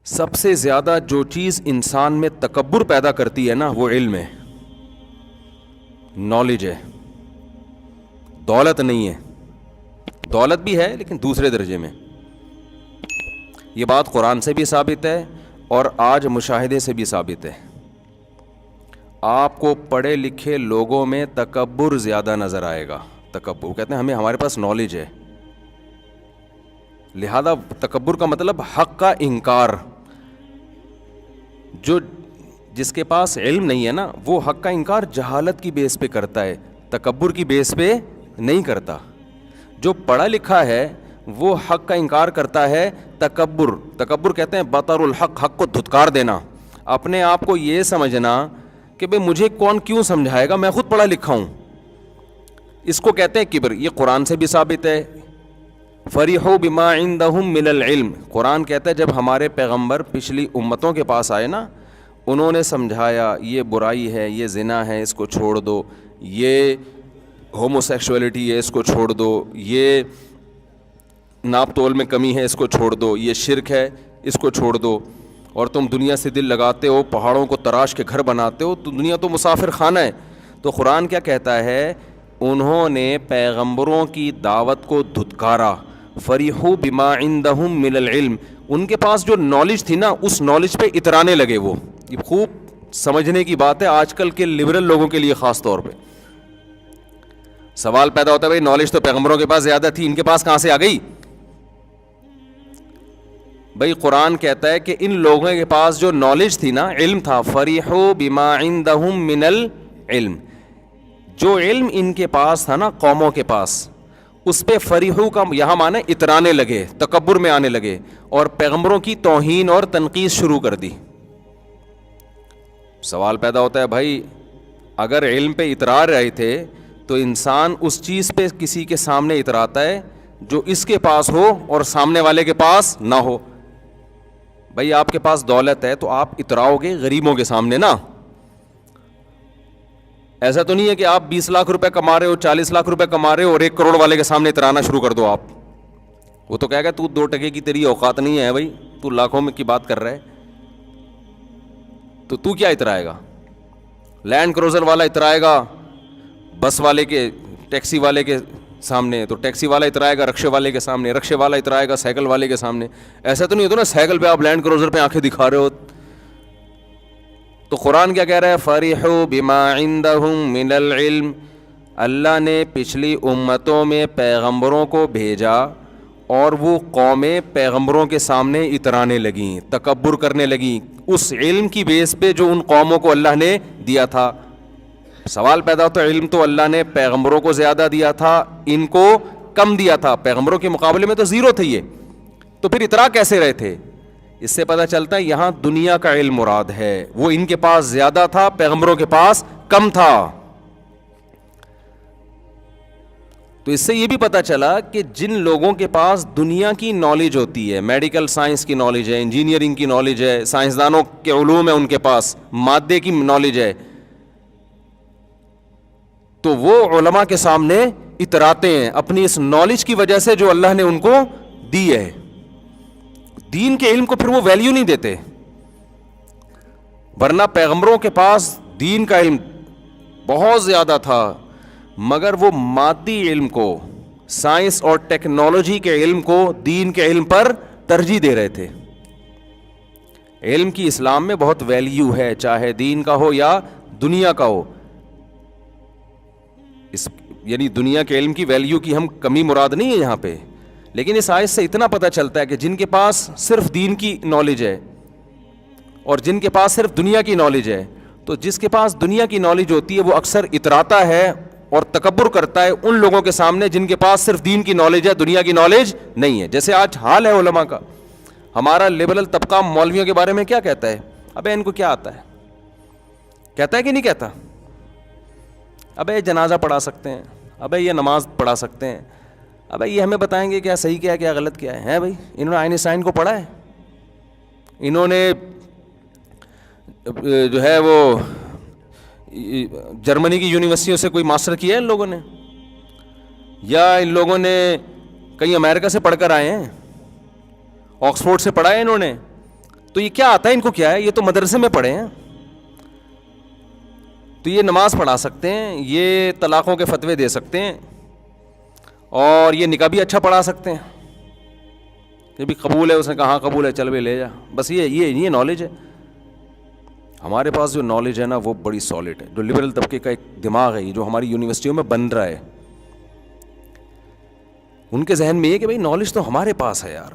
سب سے زیادہ جو چیز انسان میں تکبر پیدا کرتی ہے نا وہ علم ہے، نالج ہے، دولت نہیں ہے۔ دولت بھی ہے لیکن دوسرے درجے میں۔ یہ بات قرآن سے بھی ثابت ہے اور آج مشاہدے سے بھی ثابت ہے۔ آپ کو پڑھے لکھے لوگوں میں تکبر زیادہ نظر آئے گا۔ تکبر کہتے ہیں ہمارے پاس نالج ہے، لہذا تکبر کا مطلب حق کا انکار۔ جس کے پاس علم نہیں ہے نا وہ حق کا انکار جہالت کی بیس پہ کرتا ہے، تکبر کی بیس پہ نہیں کرتا۔ جو پڑھا لکھا ہے وہ حق کا انکار کرتا ہے تکبر کہتے ہیں بطر الحق، حق کو دھتکار دینا، اپنے آپ کو یہ سمجھنا کہ بھئی مجھے کون کیوں سمجھائے گا، میں خود پڑھا لکھا ہوں۔ اس کو کہتے ہیں کبر۔ یہ قرآن سے بھی ثابت ہے، فریحوا بما عندهم من العلم۔ قرآن کہتا ہے جب ہمارے پیغمبر پچھلی امتوں کے پاس آئے نا، انہوں نے سمجھایا یہ برائی ہے، یہ زنا ہے، اس کو چھوڑ دو، یہ ہومو سیکشولیٹی ہے، اس کو چھوڑ دو، یہ ناپ تول میں کمی ہے، اس کو چھوڑ دو، یہ شرک ہے، اس کو چھوڑ دو، اور تم دنیا سے دل لگاتے ہو، پہاڑوں کو تراش کے گھر بناتے ہو، تو دنیا تو مسافر خانہ ہے۔ تو قرآن کیا کہتا ہے؟ انہوں نے پیغمبروں کی دعوت کو دھتکارا۔ فریحوا بما عندهم من العلم، ان کے پاس جو نالج تھی نا اس نالج پہ اترانے لگے۔ وہ یہ خوب سمجھنے کی بات ہے آج کل کے لبرل لوگوں کے لیے خاص طور پہ۔ سوال پیدا ہوتا ہے بھائی نالج تو پیغمبروں کے پاس زیادہ تھی، ان کے پاس کہاں سے آ گئی؟ بھائی قرآن کہتا ہے کہ ان لوگوں کے پاس جو نالج تھی نا، علم تھا، فریحوا بما عندهم من العلم، جو علم ان کے پاس تھا نا قوموں کے پاس، اس پہ فریحو کا یہاں معنی اترانے لگے، تکبر میں آنے لگے، اور پیغمبروں کی توہین اور تنقید شروع کر دی۔ سوال پیدا ہوتا ہے بھائی اگر علم پہ اترا رہے تھے تو انسان اس چیز پہ کسی کے سامنے اتراتا ہے جو اس کے پاس ہو اور سامنے والے کے پاس نہ ہو۔ بھائی آپ کے پاس دولت ہے تو آپ اتراؤ گے غریبوں کے سامنے نا۔ ایسا تو نہیں ہے کہ آپ 20 لاکھ روپے کما رہے ہو، 40 لاکھ روپے کما رہے ہو اور 1 کروڑ والے کے سامنے اترانا شروع کر دو آپ۔ وہ تو کہے گا تو 2 ٹکے کی تیری اوقات نہیں ہے بھائی، تو لاکھوں میں کی بات کر رہا ہے، تو کیا اترائے گا؟ لینڈ کروزر والا اترائے گا بس والے کے، ٹیکسی والے کے سامنے، تو ٹیکسی والا اترائے گا رکشے والے کے سامنے، رکشے والا اترائے گا سائیکل والے کے سامنے۔ ایسا تو نہیں ہوتا نا سائیکل پہ آپ لینڈ کروزر پہ آنکھیں دکھا رہے ہو۔ تو قرآن کیا کہہ رہا ہے؟ فریحوا بما عندهم من العلم، اللہ نے پچھلی امتوں میں پیغمبروں کو بھیجا اور وہ قومیں پیغمبروں کے سامنے اترانے لگیں، تکبر کرنے لگیں اس علم کی بیس پہ جو ان قوموں کو اللہ نے دیا تھا۔ سوال پیدا ہوتا ہے علم تو اللہ نے پیغمبروں کو زیادہ دیا تھا، ان کو کم دیا تھا، پیغمبروں کے مقابلے میں تو زیرو تھے یہ، تو پھر اترا کیسے رہے تھے؟ اس سے پتہ چلتا ہے یہاں دنیا کا علم مراد ہے، وہ ان کے پاس زیادہ تھا، پیغمبروں کے پاس کم تھا۔ تو اس سے یہ بھی پتہ چلا کہ جن لوگوں کے پاس دنیا کی نالج ہوتی ہے، میڈیکل سائنس کی نالج ہے، انجینئرنگ کی نالج ہے، سائنسدانوں کے علوم ہے، ان کے پاس مادے کی نالج ہے، تو وہ علماء کے سامنے اتراتے ہیں اپنی اس نالج کی وجہ سے جو اللہ نے ان کو دی ہے۔ دین کے علم کو پھر وہ ویلیو نہیں دیتے، ورنہ پیغمبروں کے پاس دین کا علم بہت زیادہ تھا، مگر وہ مادی علم کو، سائنس اور ٹیکنالوجی کے علم کو دین کے علم پر ترجیح دے رہے تھے۔ علم کی اسلام میں بہت ویلیو ہے، چاہے دین کا ہو یا دنیا کا ہو۔ یعنی دنیا کے علم کی ویلیو کی ہم کمی مراد نہیں ہے یہاں پہ، لیکن اس آیت سے اتنا پتہ چلتا ہے کہ جن کے پاس صرف دین کی نالج ہے اور جن کے پاس صرف دنیا کی نالج ہے، تو جس کے پاس دنیا کی نالج ہوتی ہے وہ اکثر اتراتا ہے اور تکبر کرتا ہے ان لوگوں کے سامنے جن کے پاس صرف دین کی نالج ہے، دنیا کی نالج نہیں ہے۔ جیسے آج حال ہے علماء کا، ہمارا لبرل طبقہ مولویوں کے بارے میں کیا کہتا ہے؟ ابے ان کو کیا آتا ہے؟ کہتا ہے کہ نہیں کہتا؟ ابے یہ جنازہ پڑھا سکتے ہیں، ابے یہ نماز پڑھا سکتے ہیں، ابے یہ ہمیں بتائیں گے کیا صحیح کیا ہے کیا غلط کیا ہے بھائی؟ انہوں نے آئنسٹائن کو پڑھا ہے؟ انہوں نے جو ہے وہ جرمنی کی یونیورسٹیوں سے کوئی ماسٹر کیا ہے ان لوگوں نے؟ یا ان لوگوں نے کہیں امریکہ سے پڑھ کر آئے ہیں، آکسفورڈ سے پڑھا ہے انہوں نے؟ تو یہ کیا آتا ہے ان کو؟ کیا ہے یہ؟ تو مدرسے میں پڑھے ہیں، تو یہ نماز پڑھا سکتے ہیں، یہ طلاقوں کے فتوے دے سکتے ہیں، اور یہ نکاح بھی اچھا پڑھا سکتے ہیں. یہ بھی قبول ہے، اس نے کہا ہاں قبول ہے، چل بھی لے جا. بس یہ نالج ہے. ہمارے پاس جو نالج ہے نا وہ بڑی سالڈ ہے. جو لبرل طبقے کا ایک دماغ ہے جو ہماری یونیورسٹیوں میں بن رہا ہے، ان کے ذہن میں یہ کہ بھائی نالج تو ہمارے پاس ہے یار.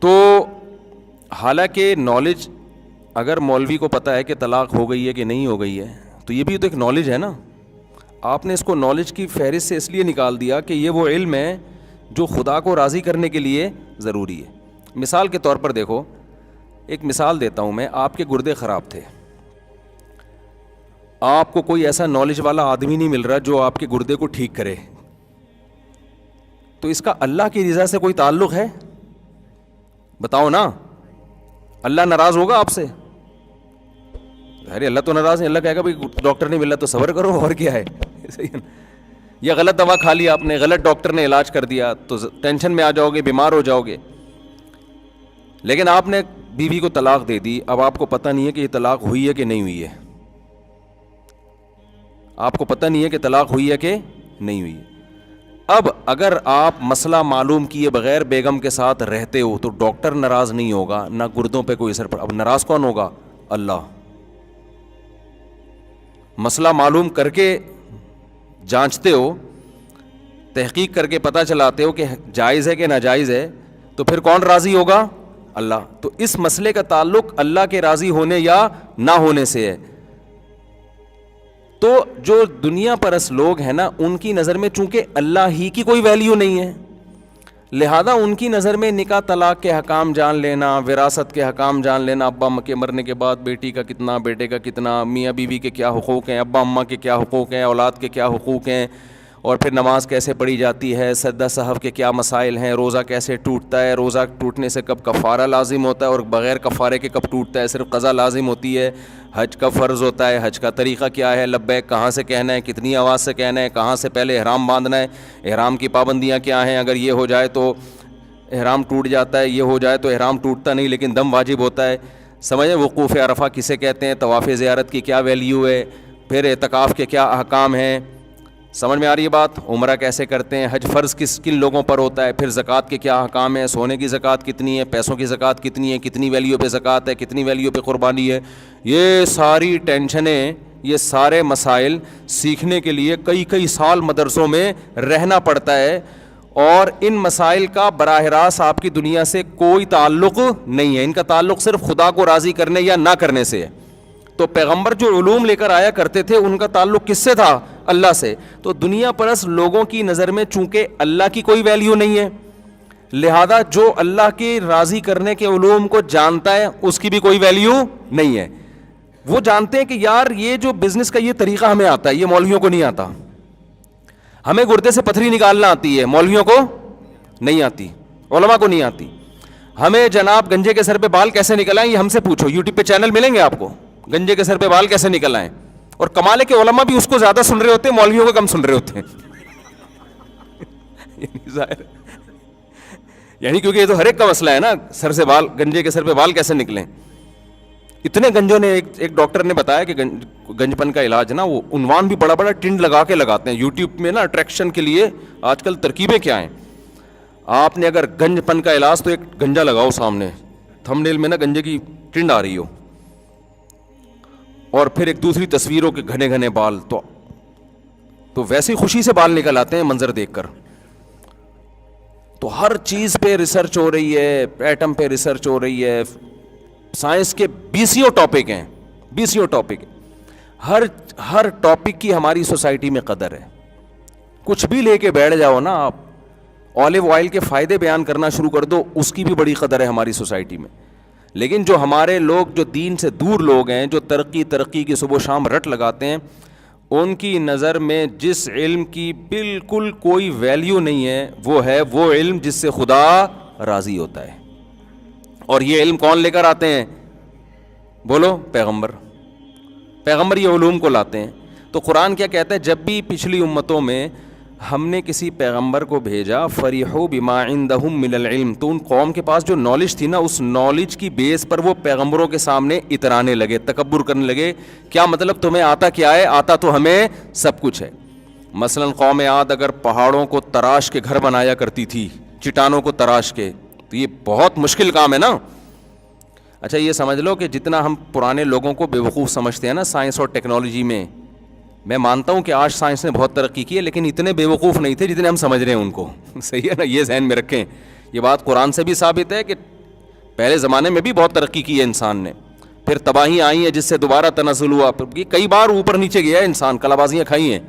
تو حالانکہ نالج اگر مولوی کو پتہ ہے کہ طلاق ہو گئی ہے کہ نہیں ہو گئی ہے تو یہ بھی تو ایک نالج ہے نا. آپ نے اس کو نالج کی فہرست سے اس لیے نکال دیا کہ یہ وہ علم ہے جو خدا کو راضی کرنے کے لیے ضروری ہے. مثال کے طور پر دیکھو، ایک مثال دیتا ہوں میں. آپ کے گردے خراب تھے، آپ کو کوئی ایسا نالج والا آدمی نہیں مل رہا جو آپ کے گردے کو ٹھیک کرے، تو اس کا اللہ کی رضا سے کوئی تعلق ہے؟ بتاؤ نا. اللہ ناراض ہوگا آپ سے؟ ارے اللہ تو ناراض ہے. اللہ کہے گا بھائی ڈاکٹر نہیں ملا تو صبر کرو، اور کیا ہے. یا غلط دوا کھا لیا آپ نے، غلط ڈاکٹر نے علاج کر دیا تو ٹینشن میں آ جاؤ گے، بیمار ہو جاؤ گے. لیکن آپ نے بیوی کو طلاق دے دی، اب آپ کو پتہ نہیں ہے کہ یہ طلاق ہوئی ہے کہ نہیں ہوئی ہے. آپ کو پتہ نہیں ہے کہ طلاق ہوئی ہے کہ نہیں ہوئی ہے. اب اگر آپ مسئلہ معلوم کیے بغیر بیگم کے ساتھ رہتے ہو تو ڈاکٹر ناراض نہیں ہوگا، نہ گردوں پہ کوئی اثر پڑا. اب ناراض کون ہوگا؟ اللہ. مسئلہ معلوم کر کے جانچتے ہو، تحقیق کر کے پتہ چلاتے ہو کہ جائز ہے کہ ناجائز ہے، تو پھر کون راضی ہوگا؟ اللہ. تو اس مسئلے کا تعلق اللہ کے راضی ہونے یا نہ ہونے سے ہے. تو جو دنیا پرست لوگ ہیں نا، ان کی نظر میں چونکہ اللہ ہی کی کوئی ویلیو نہیں ہے، لہذا ان کی نظر میں نکاح طلاق کے حکام جان لینا، وراثت کے حکام جان لینا، ابا اماں کے مرنے کے بعد بیٹی کا کتنا، بیٹے کا کتنا، میاں بیوی کے کیا حقوق ہیں، ابا اماں کے کیا حقوق ہیں، اولاد کے کیا حقوق ہیں، اور پھر نماز کیسے پڑھی جاتی ہے، سجدہ سہو کے کیا مسائل ہیں، روزہ کیسے ٹوٹتا ہے، روزہ ٹوٹنے سے کب کفارہ لازم ہوتا ہے اور بغیر کفارے کے کب ٹوٹتا ہے، صرف قضا لازم ہوتی ہے، حج کا فرض ہوتا ہے، حج کا طریقہ کیا ہے، لبیک کہاں سے کہنا ہے، کتنی آواز سے کہنا ہے، کہاں سے پہلے احرام باندھنا ہے، احرام کی پابندیاں کیا ہیں، اگر یہ ہو جائے تو احرام ٹوٹ جاتا ہے، یہ ہو جائے تو احرام ٹوٹتا نہیں لیکن دم واجب ہوتا ہے. سمجھیں وقوف عرفہ کسے کہتے ہیں، طواف زیارت کی کیا ویلیو ہے، پھر اعتکاف کے کیا احکام ہیں. سمجھ میں آ رہی ہے بات؟ عمرہ کیسے کرتے ہیں، حج فرض کن لوگوں پر ہوتا ہے، پھر زکوٰۃ کے کیا احکام ہیں، سونے کی زکوٰۃ کتنی ہے، پیسوں کی زکوٰۃ کتنی ہے، کتنی ویلیو پہ زکوٰۃ ہے، کتنی ویلیو پہ قربانی ہے. یہ ساری ٹینشنیں، یہ سارے مسائل سیکھنے کے لیے کئی سال مدرسوں میں رہنا پڑتا ہے، اور ان مسائل کا براہ راست آپ کی دنیا سے کوئی تعلق نہیں ہے. ان کا تعلق صرف خدا کو راضی کرنے یا نہ کرنے سے ہے. تو پیغمبر جو علوم لے کر آیا کرتے تھے ان کا تعلق کس سے تھا؟ اللہ سے. تو دنیا پرست لوگوں کی نظر میں چونکہ اللہ کی کوئی ویلیو نہیں ہے، لہذا جو اللہ کے راضی کرنے کے علوم کو جانتا ہے اس کی بھی کوئی ویلیو نہیں ہے. وہ جانتے ہیں کہ یار یہ جو بزنس کا یہ طریقہ ہمیں آتا ہے، یہ مولویوں کو نہیں آتا. ہمیں گردے سے پتھری نکالنا آتی ہے، مولویوں کو نہیں آتی، علماء کو نہیں آتی. ہمیں جناب گنجے کے سر پہ بال کیسے نکل آئیں یہ ہم سے پوچھو، یوٹیوب پہ چینل ملیں گے آپ کو، گنجے کے سر پہ بال کیسے نکل آئیں. اور کمال ہے کہ علماء بھی اس کو زیادہ سن رہے ہوتے ہیں، مولویوں کو کم سن رہے ہوتے ہیں. یعنی کیونکہ یہ تو ہر ایک کا مسئلہ ہے نا، سر سے بال، گنجے کے سر پہ بال کیسے نکلیں. اتنے گنجوں نے، ایک ڈاکٹر نے بتایا کہ گنج پن کا علاج نا، وہ عنوان بھی بڑا بڑا ٹنڈ لگا کے لگاتے ہیں یوٹیوب میں نا، اٹریکشن کے لیے. آج کل ترکیبیں کیا ہیں. آپ نے اگر گنج پن کا علاج تو ایک گنجا لگاؤ سامنے، تھمب نیل میں نا گنجے کی ٹنڈ آ رہی ہو، اور پھر ایک دوسری تصویروں کے گھنے گھنے بال، تو ویسے خوشی سے بال نکل آتے ہیں منظر دیکھ کر. تو ہر چیز پہ ریسرچ ہو رہی ہے، ایٹم پہ ریسرچ ہو رہی ہے، سائنس کے بیسیوں ٹاپک ہیں، بیسیوں ٹاپک. ہر ٹاپک کی ہماری سوسائٹی میں قدر ہے. کچھ بھی لے کے بیٹھ جاؤ نا آپ، آلیو آئل کے فائدے بیان کرنا شروع کر دو، اس کی بھی بڑی قدر ہے ہماری سوسائٹی میں. لیکن جو ہمارے لوگ، جو دین سے دور لوگ ہیں، جو ترقی کی صبح و شام رٹ لگاتے ہیں، ان کی نظر میں جس علم کی بالکل کوئی ویلیو نہیں ہے وہ علم جس سے خدا راضی ہوتا ہے. اور یہ علم کون لے کر آتے ہیں؟ بولو، پیغمبر یہ علوم کو لاتے ہیں. تو قرآن کیا کہتا ہے؟ جب بھی پچھلی امتوں میں ہم نے کسی پیغمبر کو بھیجا فریحوا بما عندهم من العلم، تو ان قوم کے پاس جو نالج تھی نا، اس نالج کی بیس پر وہ پیغمبروں کے سامنے اترانے لگے، تکبر کرنے لگے. کیا مطلب تمہیں آتا کیا ہے؟ آتا تو ہمیں سب کچھ ہے. مثلا قوم عاد اگر پہاڑوں کو تراش کے گھر بنایا کرتی تھی، چٹانوں کو تراش کے، تو یہ بہت مشکل کام ہے نا. اچھا یہ سمجھ لو کہ جتنا ہم پرانے لوگوں کو بیوقوف سمجھتے ہیں نا سائنس اور ٹیکنالوجی میں مانتا ہوں کہ آج سائنس نے بہت ترقی کی ہے، لیکن اتنے بیوقوف نہیں تھے جتنے ہم سمجھ رہے ہیں ان کو. صحیح ہے نا؟ یہ ذہن میں رکھیں. یہ بات قرآن سے بھی ثابت ہے کہ پہلے زمانے میں بھی بہت ترقی کی ہے انسان نے، پھر تباہیاں آئی ہیں جس سے دوبارہ تنزل ہوا، یہ کئی بار اوپر نیچے گیا ہے انسان، کلابازیاں کھائی ہیں.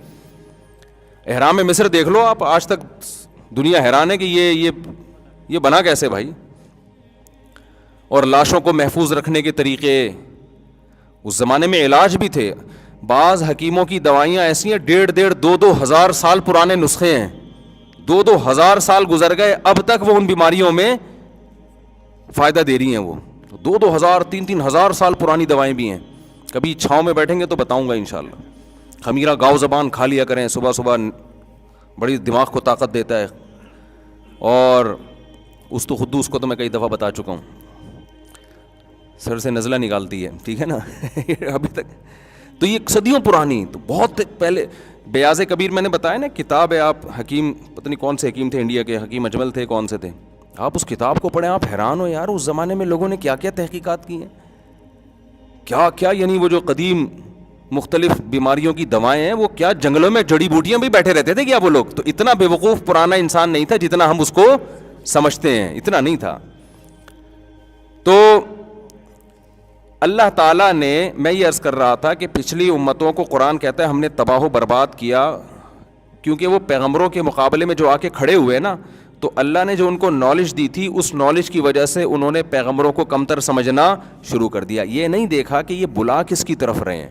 احرام مصر دیکھ لو آپ، آج تک دنیا حیران ہے کہ یہ بنا کیسے بھائی. اور لاشوں کو محفوظ رکھنے کے طریقے، اس زمانے میں علاج بھی تھے. بعض حکیموں کی دوائیاں ایسی ہیں 1,500-2,000 سال پرانے نسخے ہیں، 2,000 سال گزر گئے، اب تک وہ ان بیماریوں میں فائدہ دے رہی ہیں. وہ 2,000-3,000 سال پرانی دوائیں بھی ہیں. کبھی چھاؤں میں بیٹھیں گے تو بتاؤں گا انشاءاللہ. خمیرہ گاؤ زبان کھا لیا کریں صبح صبح، بڑی دماغ کو طاقت دیتا ہے. اور استو خدوس کو تو میں کئی دفعہ بتا چکا ہوں، سر سے نزلہ نکالتی ہے، ٹھیک ہے نا. ابھی تک تو یہ صدیوں پرانی، تو بہت پہلے. بیاض کبیر میں نے بتایا نا کتاب ہے، آپ حکیم پتہ نہیں کون سے حکیم تھے انڈیا کے، حکیم اجمل تھے کون سے تھے، آپ اس کتاب کو پڑھیں آپ حیران ہو یار اس زمانے میں لوگوں نے کیا کیا تحقیقات کی ہیں، کیا کیا. یعنی وہ جو قدیم مختلف بیماریوں کی دوائیں ہیں، وہ کیا جنگلوں میں جڑی بوٹیاں بھی بیٹھے رہتے تھے کیا وہ لوگ. تو اتنا بے وقوف پرانا انسان نہیں تھا جتنا ہم اس کو سمجھتے ہیں، اتنا نہیں تھا. تو اللہ تعالیٰ نے، میں یہ عرض کر رہا تھا کہ پچھلی امتوں کو قرآن کہتا ہے ہم نے تباہ و برباد کیا، کیونکہ وہ پیغمبروں کے مقابلے میں جو آ کے کھڑے ہوئے نا، تو اللہ نے جو ان کو نالج دی تھی اس نالج کی وجہ سے انہوں نے پیغمبروں کو کمتر سمجھنا شروع کر دیا. یہ نہیں دیکھا کہ یہ بلا کس کی طرف رہے ہیں.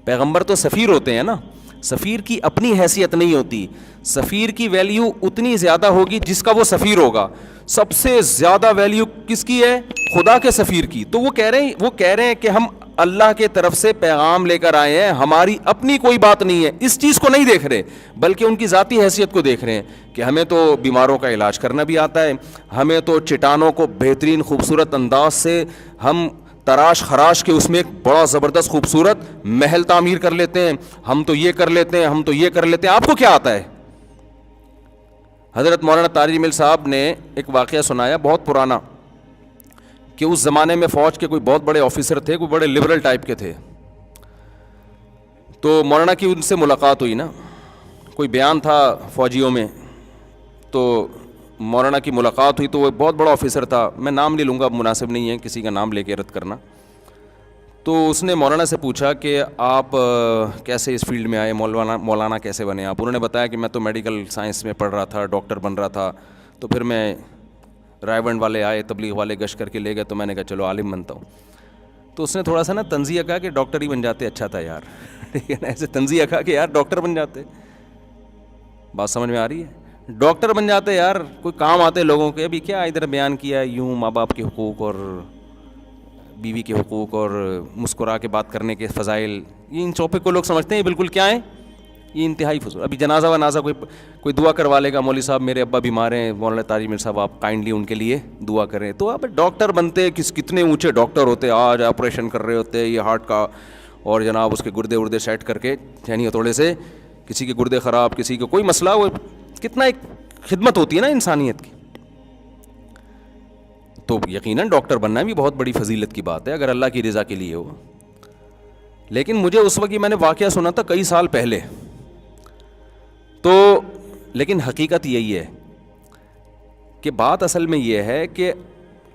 پیغمبر تو سفیر ہوتے ہیں نا، سفیر کی اپنی حیثیت نہیں ہوتی، سفیر کی ویلیو اتنی زیادہ ہوگی جس کا وہ سفیر ہوگا. سب سے زیادہ ویلیو کس کی ہے؟ خدا کے سفیر کی. تو وہ کہہ رہے ہیں کہ ہم اللہ کے طرف سے پیغام لے کر آئے ہیں، ہماری اپنی کوئی بات نہیں ہے. اس چیز کو نہیں دیکھ رہے بلکہ ان کی ذاتی حیثیت کو دیکھ رہے ہیں کہ ہمیں تو بیماروں کا علاج کرنا بھی آتا ہے، ہمیں تو چٹانوں کو بہترین خوبصورت انداز سے ہم تراش خراش کے اس میں ایک بڑا زبردست خوبصورت محل تعمیر کر لیتے ہیں، ہم تو یہ کر لیتے ہیں، ہم تو یہ کر لیتے ہیں. آپ کو کیا آتا ہے؟ حضرت مولانا طارق جمیل صاحب نے ایک واقعہ سنایا بہت پرانا، کہ اس زمانے میں فوج کے کوئی بہت بڑے آفیسر تھے، کوئی بڑے لبرل ٹائپ کے تھے. تو مولانا کی ان سے ملاقات ہوئی نا، کوئی بیان تھا فوجیوں میں، تو مولانا کی ملاقات ہوئی. تو وہ بہت بڑا آفیسر تھا، میں نام نہیں لوں گا، مناسب نہیں ہے کسی کا نام لے کے رد کرنا. تو اس نے مولانا سے پوچھا کہ آپ کیسے اس فیلڈ میں آئے، مولانا کیسے بنے آپ؟ انہوں نے بتایا کہ میں تو میڈیکل سائنس میں پڑھ رہا تھا، ڈاکٹر بن رہا تھا، تو پھر میں رائے ونڈ والے آئے، تبلیغ والے گشت کر کے لے گئے، تو میں نے کہا چلو عالم بنتا ہوں. تو اس نے تھوڑا سا نا تنزیہ کہا کہ ڈاکٹر ہی بن جاتے اچھا تھا یار. ٹھیک ہے نا، ایسے تنزیہ کہا کہ یار ڈاکٹر بن جاتے. بات سمجھ میں آ رہی ہے؟ ڈاکٹر بن جاتے یار، کوئی کام آتے لوگوں کے. ابھی کیا ادھر بیان کیا ہے یوں ماں باپ کے حقوق اور بیوی کے حقوق اور مسکرا کے بات کرنے کے فضائل، یہ ان ٹاپک کو لوگ سمجھتے ہیں یہ بالکل کیا ہیں، یہ انتہائی فضول. ابھی جنازہ ونازہ کوئی دعا کروا لے گا، مولوی صاحب میرے ابا بیمار ہیں، مولانا طارق جمیل صاحب آپ کائنڈلی ان کے لیے دعا کریں. تو آپ ڈاکٹر بنتے کتنے اونچے ڈاکٹر ہوتے، آج آپریشن کر رہے ہوتے یہ ہارٹ کا، اور جناب اس کے گردے وردے سیٹ کر کے، یعنی تھوڑے سے کسی کے گردے خراب، کسی کو کوئی مسئلہ، وہ کتنا ایک خدمت ہوتی ہے نا انسانیت کی. تو یقیناً ڈاکٹر بننا بھی بہت بڑی فضیلت کی بات ہے اگر اللہ کی رضا کے لیے ہو. لیکن مجھے اس وقت میں نے واقعہ سنا تھا کئی سال پہلے، تو لیکن حقیقت یہی ہے کہ بات اصل میں یہ ہے کہ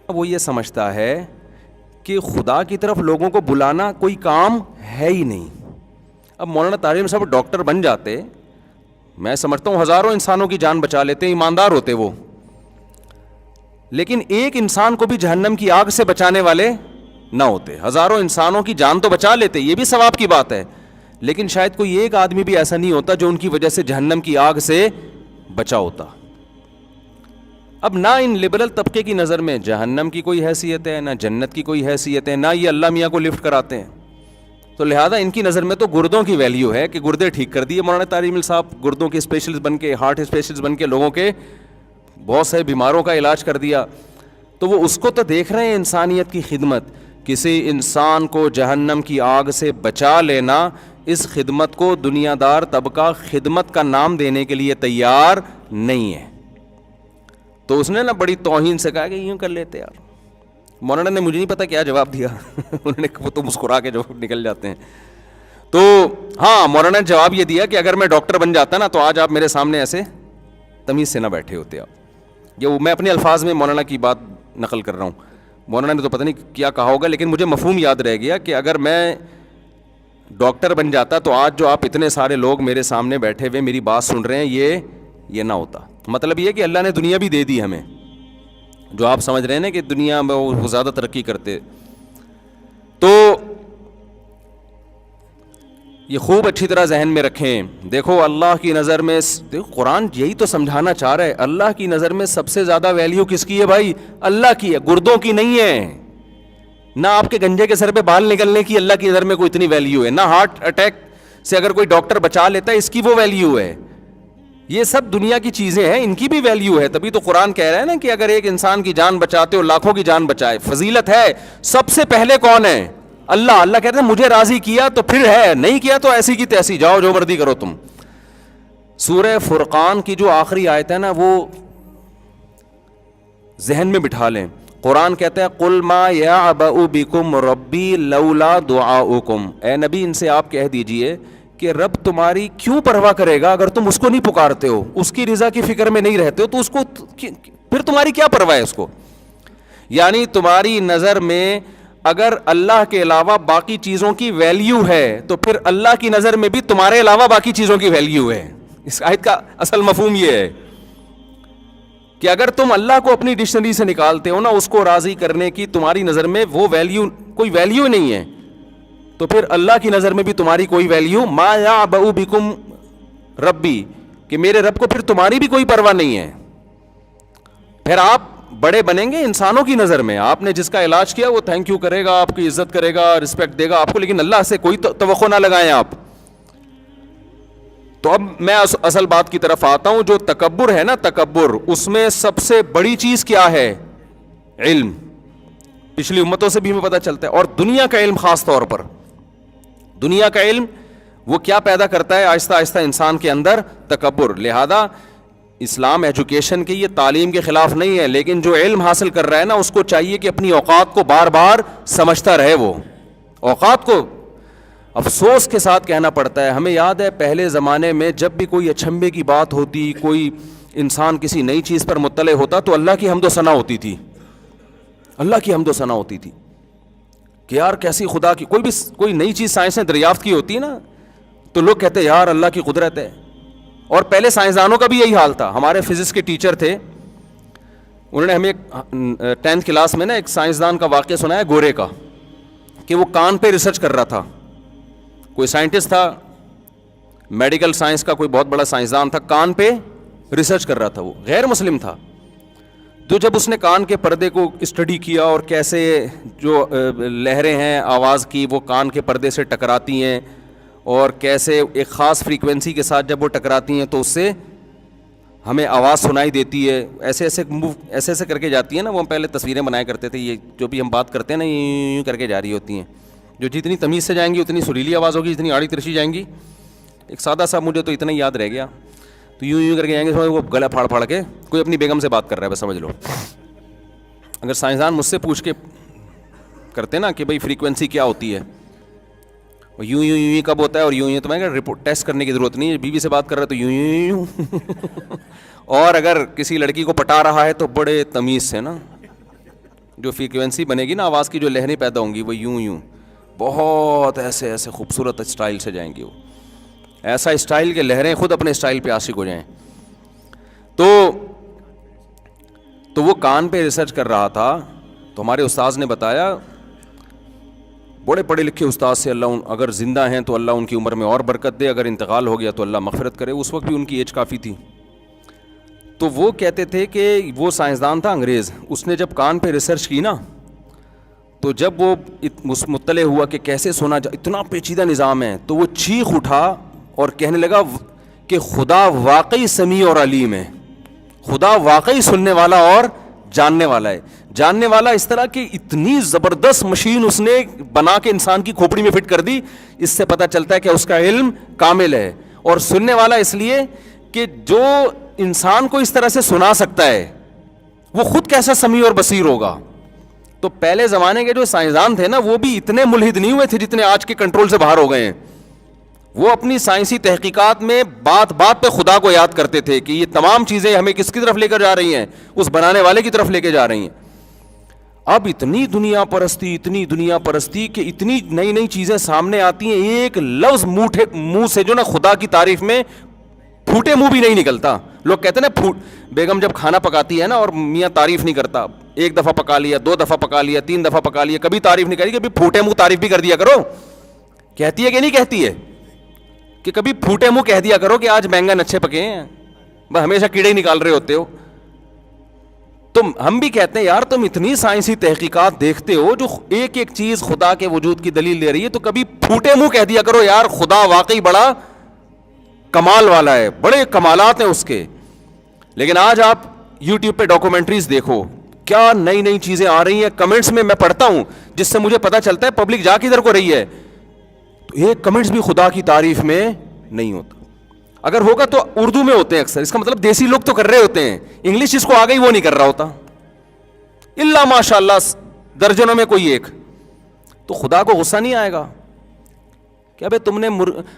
وہ یہ سمجھتا ہے کہ خدا کی طرف لوگوں کو بلانا کوئی کام ہے ہی نہیں. اب مولانا طارق جمیل صاحب ڈاکٹر بن جاتے، میں سمجھتا ہوں ہزاروں انسانوں کی جان بچا لیتے، ایماندار ہوتے وہ، لیکن ایک انسان کو بھی جہنم کی آگ سے بچانے والے نہ ہوتے. ہزاروں انسانوں کی جان تو بچا لیتے، یہ بھی ثواب کی بات ہے، لیکن شاید کوئی ایک آدمی بھی ایسا نہیں ہوتا جو ان کی وجہ سے جہنم کی آگ سے بچا ہوتا. اب نہ ان لبرل طبقے کی نظر میں جہنم کی کوئی حیثیت ہے، نہ جنت کی کوئی حیثیت ہے، نہ یہ اللہ میاں کو لفٹ کراتے ہیں. تو لہٰذا ان کی نظر میں تو گردوں کی ویلیو ہے کہ گردے ٹھیک کر دیے مولانا طارق جمیل صاحب, گردوں کے اسپیشلسٹ بن کے, ہارٹ اسپیشلسٹ بن کے لوگوں کے بہت سے بیماروں کا علاج کر دیا. تو وہ اس کو تو دیکھ رہے ہیں انسانیت کی خدمت. کسی انسان کو جہنم کی آگ سے بچا لینا, اس خدمت کو دنیا دار طبقہ خدمت کا نام دینے کے لیے تیار نہیں ہے. تو اس نے نا بڑی توہین سے کہا کہ یوں کر لیتے یار. مولانا نے مجھے نہیں پتا کیا جواب دیا انہوں نے, وہ تو مسکرا کے جو نکل جاتے ہیں. تو ہاں مولانا نے جواب یہ دیا کہ اگر میں ڈاکٹر بن جاتا نا تو آج آپ میرے سامنے ایسے تمیز سے نہ بیٹھے ہوتے. آپ یہ میں اپنے الفاظ میں مولانا کی بات نقل کر رہا ہوں, مولانا نے تو پتہ نہیں کیا کہا ہوگا, لیکن مجھے مفہوم یاد رہ گیا کہ اگر میں ڈاکٹر بن جاتا تو آج جو آپ اتنے سارے لوگ میرے سامنے بیٹھے ہوئے میری بات سن رہے ہیں یہ نہ ہوتا. مطلب یہ کہ اللہ نے دنیا بھی دے دی ہمیں, جو آپ سمجھ رہے ہیں نا کہ دنیا میں وہ زیادہ ترقی کرتے. تو یہ خوب اچھی طرح ذہن میں رکھیں. دیکھو اللہ کی نظر میں, دیکھو قرآن یہی تو سمجھانا چاہ رہا ہے, اللہ کی نظر میں سب سے زیادہ ویلیو کس کی ہے بھائی؟ اللہ کی ہے, گردوں کی نہیں ہے. نہ آپ کے گنجے کے سر پہ بال نکلنے کی اللہ کی نظر میں کوئی اتنی ویلیو ہے, نہ ہارٹ اٹیک سے اگر کوئی ڈاکٹر بچا لیتا ہے اس کی وہ ویلیو ہے. یہ سب دنیا کی چیزیں ہیں, ان کی بھی ویلیو ہے. تبھی تو قرآن کہہ رہا ہے نا کہ اگر ایک انسان کی جان بچاتے ہو لاکھوں کی جان بچائے, فضیلت ہے. سب سے پہلے کون ہے؟ اللہ کہتے ہیں مجھے راضی کیا تو پھر ہے, نہیں کیا تو ایسی کی تیسی, جاؤ جو مرضی کرو تم. سورہ فرقان کی جو آخری آیت ہے نا وہ ذہن میں بٹھا لیں. قرآن کہتا ہے قل ما یعبأ بکم ربی لولا دعاؤکم. اے نبی ان سے آپ کہہ دیجئے کہ رب تمہاری کیوں پرواہ کرے گا اگر تم اس کو نہیں پکارتے ہو, اس کی رضا کی فکر میں نہیں رہتے ہو تو اس کو پھر تمہاری کیا پرواہ ہے اس کو. یعنی تمہاری نظر میں اگر اللہ کے علاوہ باقی چیزوں کی ویلیو ہے تو پھر اللہ کی نظر میں بھی تمہارے علاوہ باقی چیزوں کی ویلیو ہے. اس آیت کا اصل مفہوم یہ ہے کہ اگر تم اللہ کو اپنی ڈکشنری سے نکالتے ہو نا, اس کو راضی کرنے کی تمہاری نظر میں وہ ویلیو کوئی ویلیو نہیں ہے, تو پھر اللہ کی نظر میں بھی تمہاری کوئی ویلیو ما یعبأ بکم ربی, کہ میرے رب کو پھر تمہاری بھی کوئی پرواہ نہیں ہے. پھر آپ بڑے بنیں گے انسانوں کی نظر میں, آپ نے جس کا علاج کیا وہ تھینک یو کرے گا, آپ کی عزت کرے گا, رسپیکٹ دے گا آپ کو, لیکن اللہ سے کوئی توقع نہ لگائیں آپ. تو اب میں اصل بات کی طرف آتا ہوں. جو تکبر ہے نا, تکبر, اس میں سب سے بڑی چیز کیا ہے؟ علم. پچھلی امتوں سے بھی ہمیں پتہ چلتا ہے, اور دنیا کا علم خاص طور پر. دنیا کا علم وہ کیا پیدا کرتا ہے آہستہ آہستہ انسان کے اندر؟ تکبر. لہذا اسلام ایجوکیشن کی یہ تعلیم کے خلاف نہیں ہے, لیکن جو علم حاصل کر رہا ہے نا اس کو چاہیے کہ اپنی اوقات کو بار بار سمجھتا رہے. وہ اوقات کو افسوس کے ساتھ کہنا پڑتا ہے. ہمیں یاد ہے پہلے زمانے میں جب بھی کوئی اچھمبے کی بات ہوتی, کوئی انسان کسی نئی چیز پر مطلع ہوتا تو اللہ کی حمد و ثنا ہوتی تھی, اللہ کی حمد و ثنا ہوتی تھی کہ یار کیسی خدا کی کوئی نئی چیز سائنس نے دریافت کی ہوتی ہے نا تو لوگ کہتے یار اللہ کی قدرت ہے. اور پہلے سائنسدانوں کا بھی یہی حال تھا. ہمارے فزکس کے ٹیچر تھے, انہوں نے ہمیں 10th کلاس میں نا ایک سائنسدان کا واقعہ سنایا گورے کا, کہ وہ کان پہ ریسرچ کر رہا تھا. کوئی سائنٹسٹ تھا, میڈیکل سائنس کا کوئی بہت بڑا سائنسدان تھا, کان پہ ریسرچ کر رہا تھا. وہ غیر مسلم تھا. تو جب اس نے کان کے پردے کو اسٹڈی کیا اور کیسے جو لہریں ہیں آواز کی وہ کان کے پردے سے ٹکراتی ہیں اور کیسے ایک خاص فریکوینسی کے ساتھ جب وہ ٹکراتی ہیں تو اس سے ہمیں آواز سنائی دیتی ہے, ایسے ایسے کر کے جاتی ہیں نا. وہ ہم پہلے تصویریں بنایا کرتے تھے, یہ جو بھی ہم بات کرتے ہیں نا یوں کر کے جا رہی ہوتی ہیں, جو جتنی تمیز سے جائیں گی اتنی سریلی آواز ہوگی, جتنی آڑی ترچی جائیں گی. ایک سادہ سا مجھے تو اتنا ہی یاد رہ گیا, تو یوں کر کے جائیں گے, وہ گلا پھاڑ پھاڑ کے کوئی اپنی بیگم سے بات کر رہا ہے بس سمجھ لو. اگر سائنسدان مجھ سے پوچھ کے کرتے نا کہ بھائی فریکوینسی کیا ہوتی ہے, یوں کب ہوتا ہے اور یوں تو میں کہ رپورٹ ٹیسٹ کرنے کی ضرورت نہیں ہے, بیوی سے بات کر رہا ہے تو یوں اور اگر کسی لڑکی کو پٹا رہا ہے تو بڑے تمیز سے نا جو فریکوینسی بنے گی نا آواز کی, جو لہریں پیدا ہوں گی وہ یوں بہت ایسے خوبصورت اسٹائل سے جائیں گی. وہ ایسا اسٹائل کہ لہریں خود اپنے اسٹائل پہ عاشق ہو جائیں. تو وہ کان پہ ریسرچ کر رہا تھا, تو ہمارے استاذ نے بتایا, بڑے پڑھے لکھے استاذ سے, اللہ اگر زندہ ہیں تو اللہ ان کی عمر میں اور برکت دے, اگر انتقال ہو گیا تو اللہ مغفرت کرے. اس وقت بھی ان کی ایج کافی تھی. تو وہ کہتے تھے کہ وہ سائنسدان تھا انگریز, اس نے جب کان پہ ریسرچ کی نا تو جب وہ مطلع ہوا کہ کیسے سونا اتنا پیچیدہ نظام ہے، تو وہ چیخ اٹھا اور کہنے لگا کہ خدا واقعی سمیع اور علیم ہے، خدا واقعی سننے والا اور جاننے والا ہے۔ جاننے والا اس طرح کہ اتنی زبردست مشین اس نے بنا کے انسان کی کھوپڑی میں فٹ کر دی، اس سے پتہ چلتا ہے کہ اس کا علم کامل ہے۔ اور سننے والا اس لیے کہ جو انسان کو اس طرح سے سنا سکتا ہے وہ خود کیسا سمیع اور بصیر ہوگا۔ تو پہلے زمانے کے جو سائنسدان تھے نا، وہ بھی اتنے ملحد نہیں ہوئے تھے جتنے آج کے کنٹرول سے باہر ہو گئے ہیں۔ وہ اپنی سائنسی تحقیقات میں بات بات پہ خدا کو یاد کرتے تھے کہ یہ تمام چیزیں ہمیں کس کی طرف لے کر جا رہی ہیں؟ اس بنانے والے کی طرف لے کے جا رہی ہیں۔ اب اتنی دنیا پرستی کہ اتنی نئی نئی چیزیں سامنے آتی ہیں، ایک لفظ منہ سے جو نا خدا کی تعریف میں پھوٹے منہ بھی نہیں نکلتا۔ لوگ کہتے ہیں نا بیگم جب کھانا پکاتی ہے نا اور میاں تعریف نہیں کرتا، ایک دفعہ پکا لیا، 2 دفعہ پکا لیا، 3 دفعہ پکا لیا، کبھی تعریف نہیں کری کہ پھوٹے منہ تعریف بھی کر دیا کرو۔ کہتی ہے کہ نہیں کہتی ہے کہ کبھی پھوٹے منہ کہہ دیا کرو کہ آج بینگن اچھے پکے ہیں، بس ہمیشہ کیڑے ہی نکال رہے ہوتے ہو۔ تم ہم بھی کہتے ہیں یار تم اتنی سائنسی تحقیقات دیکھتے ہو جو ایک ایک چیز خدا کے وجود کی دلیل دے رہی ہے، تو کبھی پھوٹے منہ کہہ دیا کرو یار خدا واقعی بڑا کمال والا ہے، بڑے کمالات ہیں اس کے۔ لیکن آج آپ یوٹیوب پہ ڈاکومنٹریز دیکھو، کیا نئی نئی چیزیں آ رہی ہیں۔ کمنٹس میں پڑھتا ہوں جس سے مجھے پتا چلتا ہے پبلک جا کدھر کو رہی ہے، تو ایک کمنٹس بھی خدا کی تعریف میں نہیں ہوتا۔ اگر ہوگا تو اردو میں ہوتے ہیں اکثر، اس کا مطلب دیسی لوگ تو کر رہے ہوتے ہیں، انگلش جس کو آ گئی وہ نہیں کر رہا ہوتا، الا ماشاء اللہ درجنوں میں کوئی ایک۔ تو خدا کو غصہ نہیں آئے گا کہ ابے تم نے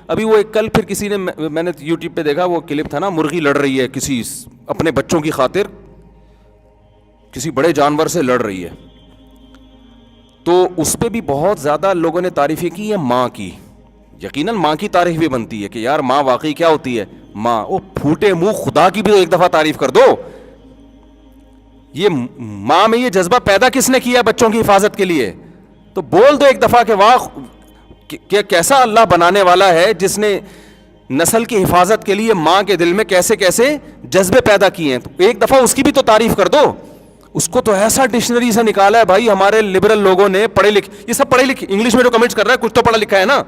ابھی وہ ایک کل پھر کسی نے، میں نے یوٹیوب پہ دیکھا وہ کلپ تھا نا، مرغی لڑ رہی ہے کسی اپنے بچوں کی خاطر کسی بڑے جانور سے لڑ رہی ہے، تو اس پہ بھی بہت زیادہ لوگوں نے تعریفیں کی ہے ماں کی۔ یقیناً ماں کی تعریف بھی بنتی ہے کہ یار ماں واقعی کیا ہوتی ہے، ماں۔ او پھوٹے منہ خدا کی بھی تو ایک دفعہ تعریف کر دو۔ یہ ماں میں یہ جذبہ پیدا کس نے کیا بچوں کی حفاظت کے لیے؟ تو بول دو ایک دفعہ کہ واہ کہ کیسا اللہ بنانے والا ہے جس نے نسل کی حفاظت کے لیے ماں کے دل میں کیسے کیسے جذبے پیدا کیے ہیں، تو ایک دفعہ اس کی بھی تو تعریف کر دو۔ اس کو تو ایسا ڈکشنری سے نکالا ہے بھائی ہمارے لبرل لوگوں نے، پڑھے لکھے، یہ سب پڑھے لکھے، انگلش میں جو کمنٹس کر رہا ہے کچھ تو پڑھا لکھا ہے نا۔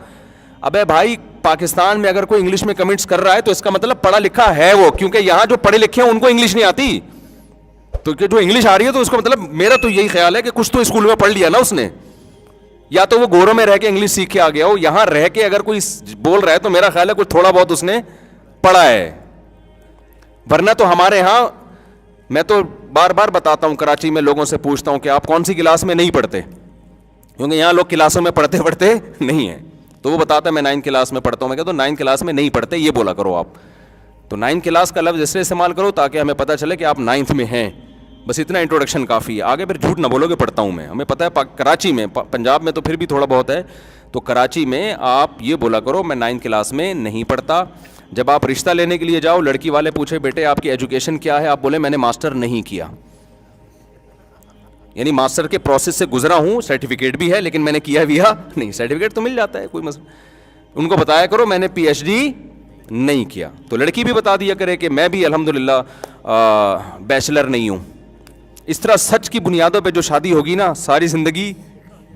ابے بھائی پاکستان میں اگر کوئی انگلش میں کمنٹس کر رہا ہے تو اس کا مطلب پڑھا لکھا ہے وہ، کیونکہ یہاں جو پڑھے لکھے ہیں ان کو انگلش نہیں آتی، تو کہ جو انگلش آ رہی ہے تو اس کا مطلب میرا تو یہی خیال ہے کہ کچھ تو اسکول میں پڑھ لیا نا اس نے، یا تو وہ گوروں میں رہ کے انگلش سیکھ کے آ گیا ہو، یہاں رہ کے اگر کوئی بول رہا ہے تو میرا خیال ہے کچھ تھوڑا بہت اس نے پڑھا ہے۔ ورنہ تو ہمارے ہاں، میں تو بار بار بتاتا ہوں، کراچی میں لوگوں سے پوچھتا ہوں کہ آپ کون سی کلاس میں نہیں پڑھتے، کیونکہ یہاں لوگ کلاسوں میں پڑھتے نہیں ہیں، تو وہ بتاتا ہے میں 9 کلاس میں پڑھتا ہوں۔ میں کہتا ہوں 9 کلاس میں نہیں پڑھتے یہ بولا کرو آپ، تو 9 کلاس کا لفظ اس لیے استعمال کرو تاکہ ہمیں پتہ چلے کہ آپ 9th میں ہیں، بس اتنا انٹروڈکشن کافی ہے، آگے پھر جھوٹ نہ بولو کہ پڑھتا ہوں میں۔ ہمیں پتہ ہے کراچی میں، پنجاب میں تو پھر بھی تھوڑا بہت ہے، تو کراچی میں آپ یہ بولا کرو میں 9 کلاس میں نہیں پڑھتا۔ جب آپ رشتہ لینے کے لیے جاؤ، لڑکی والے پوچھے بیٹے آپ کی ایجوکیشن کیا ہے، آپ بولے میں نے ماسٹر نہیں کیا، یعنی ماسٹر کے پروسیس سے گزرا ہوں، سرٹیفکیٹ بھی ہے لیکن میں نے کیا نہیں، سرٹیفکیٹ تو مل جاتا ہے کوئی مسئلہ۔ ان کو بتایا کرو میں نے پی ایچ ڈی نہیں کیا، تو لڑکی بھی بتا دیا کرے کہ میں بھی الحمدللہ بیچلر نہیں ہوں۔ اس طرح سچ کی بنیادوں پہ جو شادی ہوگی نا، ساری زندگی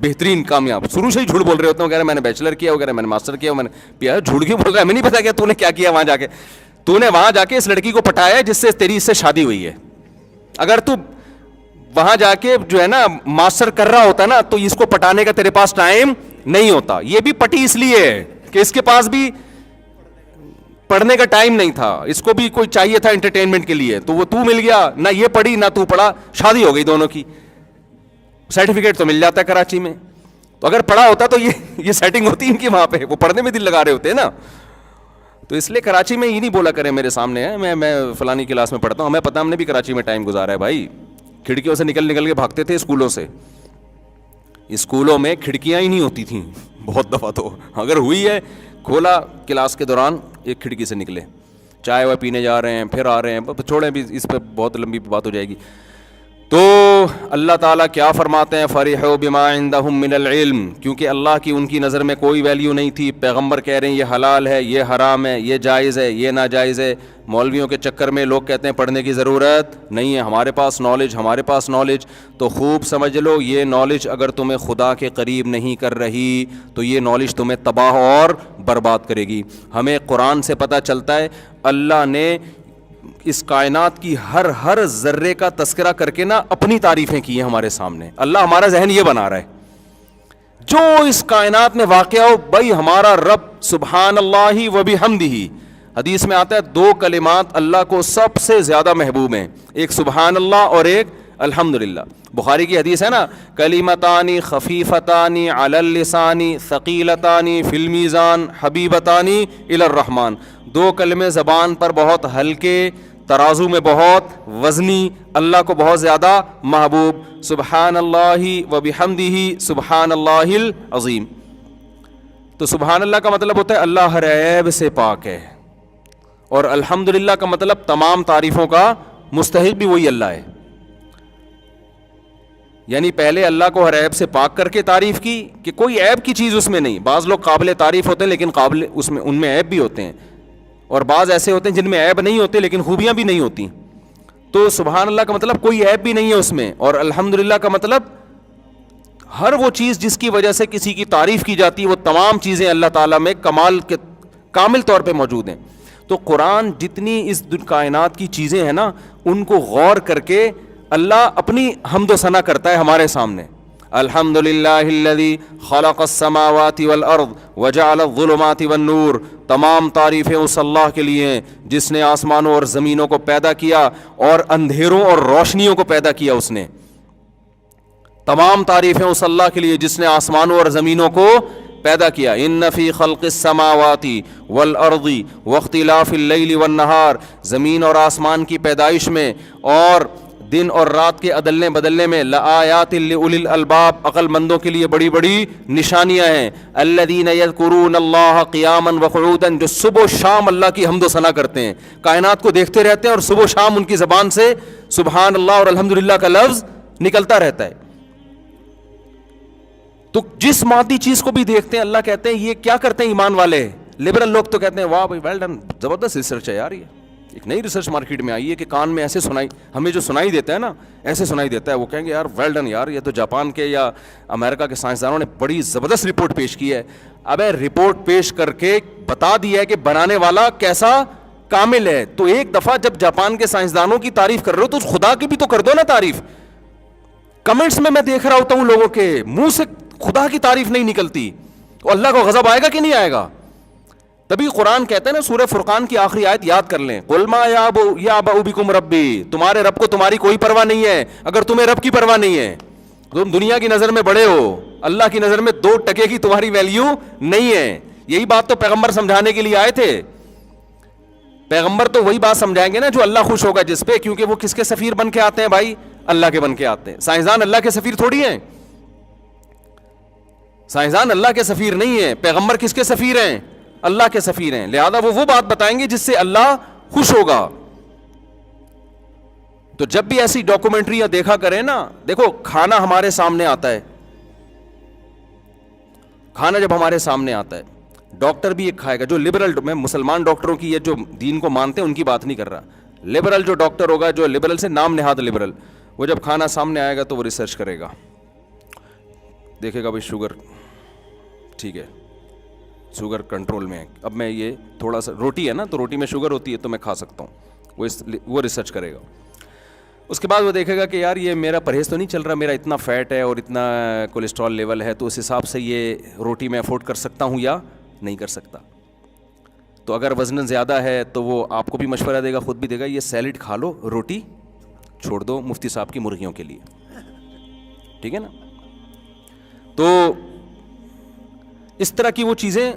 بہترین کامیاب۔ شروع سے ہی جھوٹ بول رہے ہوتے ہیں، کہہ رہے میں نے بیچلر کیا، وہ کہہ رہے میں نے ماسٹر کیا، میں نے پیا، جھوٹ کیوں بول رہا ہے؟ ہمیں نہیں پتا کہ تو نے کیا کیا وہاں جا کے، تو نے وہاں جا کے اس لڑکی کو پٹایا ہے جس سے تیری اس سے شادی ہوئی ہے۔ اگر تو وہاں جا کے جو ہے نا ماسٹر کر رہا ہوتا نا تو اس کو پٹانے کا تیرے پاس ٹائم نہیں ہوتا۔ یہ بھی پٹی اس لیے ہے کہ اس کے پاس بھی پڑھنے کا ٹائم نہیں تھا، اس کو بھی کوئی چاہیے تھا انٹرٹینمنٹ کے لیے، تو وہ تو مل گیا، نہ یہ پڑھی نہ تو پڑھا، شادی ہو گئی دونوں کی۔ سرٹیفکیٹ تو مل جاتا ہے کراچی میں، تو اگر پڑھا ہوتا تو یہ سیٹنگ ہوتی ان کی وہاں پہ، وہ پڑھنے میں دل لگا رہے ہوتے ہیں نا۔ تو اس لیے کراچی میں یہ نہیں بولا کرے میرے سامنے ہے میں فلانی کلاس میں پڑھتا ہوں، ہمیں پتا، ہم نے بھی کراچی میں ٹائم گزارا ہے بھائی، کھڑکیوں سے نکل کے بھاگتے تھے اسکولوں سے، اسکولوں میں کھڑکیاں ہی نہیں ہوتی تھیں بہت دفعہ، تو اگر ہوئی ہے کھولا کلاس کے دوران ایک کھڑکی سے نکلے، چائے وائے پینے جا رہے ہیں، پھر آ رہے ہیں، چھوڑیں بھی اس پہ بہت لمبی بات ہو جائے گی۔ تو اللہ تعالیٰ کیا فرماتے ہیں؟ فرحوا بما عندهم من العلم، کیونکہ اللہ کی ان کی نظر میں کوئی ویلیو نہیں تھی. پیغمبر کہہ رہے ہیں یہ حلال ہے، یہ حرام ہے، یہ جائز ہے، یہ ناجائز ہے. مولویوں کے چکر میں لوگ کہتے ہیں پڑھنے کی ضرورت نہیں ہے، ہمارے پاس نالج. تو خوب سمجھ لو، یہ نالج اگر تمہیں خدا کے قریب نہیں کر رہی تو یہ نالج تمہیں تباہ اور برباد کرے گی. ہمیں قرآن سے پتہ چلتا ہے اللہ نے اس کائنات کی ہر ذرے کا تذکرہ کر کے نا اپنی تعریفیں کی ہیں ہمارے سامنے. اللہ ہمارا ذہن یہ بنا رہا ہے جو اس کائنات میں واقع ہو، بھائی ہمارا رب سبحان اللہ و بحمدہ. حدیث میں آتا ہے دو کلمات اللہ کو سب سے زیادہ محبوب ہیں، ایک سبحان اللہ اور ایک الحمدللہ. بخاری کی حدیث ہے نا، کلمتانی خفیفتانی علی اللسان ثقیلتانی فی المیزان حبیبتانی الی الرحمن. دو کلمے زبان پر بہت ہلکے، ترازو میں بہت وزنی، اللہ کو بہت زیادہ محبوب. سبحان اللہ و بحمدہ سبحان اللہ العظیم. تو سبحان اللہ کا مطلب ہوتا ہے اللہ ہر عیب سے پاک ہے، اور الحمدللہ کا مطلب تمام تعریفوں کا مستحق بھی وہی اللہ ہے. یعنی پہلے اللہ کو ہر عیب سے پاک کر کے تعریف کی کہ کوئی عیب کی چیز اس میں نہیں. بعض لوگ قابل تعریف ہوتے ہیں لیکن ان میں عیب بھی ہوتے ہیں، اور بعض ایسے ہوتے ہیں جن میں عیب نہیں ہوتے لیکن خوبیاں بھی نہیں ہوتی. تو سبحان اللہ کا مطلب کوئی عیب بھی نہیں ہے اس میں، اور الحمدللہ کا مطلب ہر وہ چیز جس کی وجہ سے کسی کی تعریف کی جاتی ہے وہ تمام چیزیں اللہ تعالیٰ میں کامل طور پہ موجود ہیں. تو قرآن جتنی اس کائنات کی چیزیں ہیں نا ان کو غور کر کے اللہ اپنی حمد و ثنا کرتا ہے ہمارے سامنے. الحمدللہ الذی خلق السماوات والارض وجعل الظلمات والنور. تمام تعریفیں اس اللہ کے لیے ہیں جس نے آسمانوں اور زمینوں کو پیدا کیا اور اندھیروں اور روشنیوں کو پیدا کیا. اس نے تمام تعریفیں اس اللہ کے لیے جس نے آسمانوں اور زمینوں کو پیدا کیا. ان فی خلق السماوات والارض واختلاف اللیل والنہار. زمین اور آسمان کی پیدائش میں اور دن اور رات کے عدلنے بدلنے میں لآیات لأولی الالباب، عقل مندوں کے لیے بڑی بڑی نشانیاں ہیں. الذین یذکرون اللہ قیاما وقعودا، جو صبح و شام اللہ کی حمد و ثنا کرتے ہیں، کائنات کو دیکھتے رہتے ہیں اور صبح و شام ان کی زبان سے سبحان اللہ اور الحمدللہ کا لفظ نکلتا رہتا ہے. تو جس مادی چیز کو بھی دیکھتے ہیں اللہ کہتے ہیں یہ کیا کرتے ہیں ایمان والے. لبرل لوگ تو کہتے ہیں واہ بھائی ویل ڈن، زبردست ریسرچ ہے یار، یہ ایک نئی ریسرچ مارکیٹ میں آئی ہے کہ کان میں ایسے ہمیں جو سنائی دیتا ہے نا ایسے سنائی دیتا ہے. وہ کہیں گے یار ویل ڈن یار، یہ تو جاپان کے یا امریکہ کے سائنسدانوں نے بڑی زبردست رپورٹ پیش کی ہے. ابے رپورٹ پیش کر کے بتا دیا ہے کہ بنانے والا کیسا کامل ہے. تو ایک دفعہ جب جاپان کے سائنسدانوں کی تعریف کر رہے ہو تو خدا کی بھی تو کر دو نا تعریف. کمنٹس میں دیکھ رہا ہوتا ہوں لوگوں کے منہ سے خدا کی تعریف نہیں نکلتی، تو اللہ کو غضب آئے گا کہ نہیں آئے گا؟ تبھی قرآن کہتا ہے نا، سورہ فرقان کی آخری آیت یاد کر لیں، قل ما یعبأ بکم ربی. تمہارے رب کو تمہاری کوئی پرواہ نہیں ہے. اگر تمہیں رب کی پرواہ نہیں ہے، تم دنیا کی نظر میں بڑے ہو، اللہ کی نظر میں 2 ٹکے کی تمہاری ویلیو نہیں ہے. یہی بات تو پیغمبر سمجھانے کے لیے آئے تھے. پیغمبر تو وہی بات سمجھائیں گے نا جو اللہ خوش ہوگا جس پہ، کیونکہ وہ کس کے سفیر بن کے آتے ہیں بھائی؟ اللہ کے بن کے آتے ہیں. سائنسدان اللہ کے سفیر تھوڑی ہیں، سائنسدان اللہ کے سفیر نہیں ہیں. پیغمبر کس کے سفیر ہیں؟ اللہ کے سفیر ہیں. لہذا وہ بات بتائیں گے جس سے اللہ خوش ہوگا. تو جب بھی ایسی ڈاکومنٹریاں دیکھا کریں نا، دیکھو کھانا ہمارے سامنے آتا ہے، کھانا جب ہمارے سامنے آتا ہے ڈاکٹر بھی ایک کھائے گا. جو لبرل، میں مسلمان ڈاکٹروں کی یہ جو دین کو مانتے ہیں ان کی بات نہیں کر رہا. لبرل جو ڈاکٹر ہوگا، جو لبرل سے نام نہاد لبرل، وہ جب کھانا سامنے آئے گا تو وہ ریسرچ کرے گا، دیکھے گا بھائی شوگر ٹھیک ہے، شوگر کنٹرول میں ہے. اب میں یہ تھوڑا سا روٹی ہے نا تو روٹی میں شوگر ہوتی ہے تو میں کھا سکتا ہوں. وہ ریسرچ کرے گا. اس کے بعد وہ دیکھے گا کہ یار یہ میرا پرہیز تو نہیں چل رہا، میرا اتنا فیٹ ہے اور اتنا کولیسٹرول لیول ہے، تو اس حساب سے یہ روٹی میں افورڈ کر سکتا ہوں یا نہیں کر سکتا. تو اگر وزن زیادہ ہے تو وہ آپ کو بھی مشورہ دے گا، خود بھی دے گا، یہ سیلڈ کھا لو، روٹی چھوڑ دو مفتی صاحب کی مرغیوں کے لیے. ٹھیک ہے نا؟ تو اس طرح کی وہ چیزیں،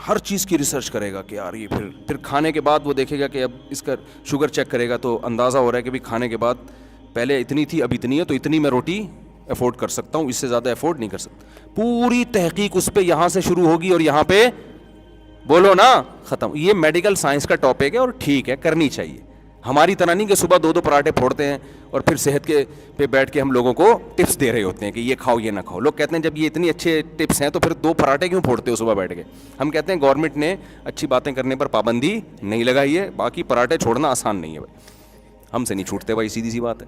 ہر چیز کی ریسرچ کرے گا کہ یار یہ پھر کھانے کے بعد وہ دیکھے گا کہ اب اس کا شوگر چیک کرے گا تو اندازہ ہو رہا ہے کہ بھی کھانے کے بعد پہلے اتنی تھی اب اتنی ہے، تو اتنی میں روٹی افورڈ کر سکتا ہوں، اس سے زیادہ افورڈ نہیں کر سکتا. پوری تحقیق اس پہ یہاں سے شروع ہوگی اور یہاں پہ بولو نا ختم. یہ میڈیکل سائنس کا ٹاپک ہے اور ٹھیک ہے، کرنی چاہیے. ہماری طرح نہیں کہ صبح 2 پراٹھے پھوڑتے ہیں اور پھر صحت کے پہ بیٹھ کے ہم لوگوں کو ٹپس دے رہے ہوتے ہیں کہ یہ کھاؤ یہ نہ کھاؤ. لوگ کہتے ہیں جب یہ اتنی اچھے ٹپس ہیں تو پھر 2 پراٹھے کیوں پھوڑتے ہو صبح بیٹھ کے. ہم کہتے ہیں گورنمنٹ نے اچھی باتیں کرنے پر پابندی نہیں لگائی ہے, باقی پراٹھے چھوڑنا آسان نہیں ہے بھائی, ہم سے نہیں چھوٹتے بھائی, سیدھی سی بات ہے.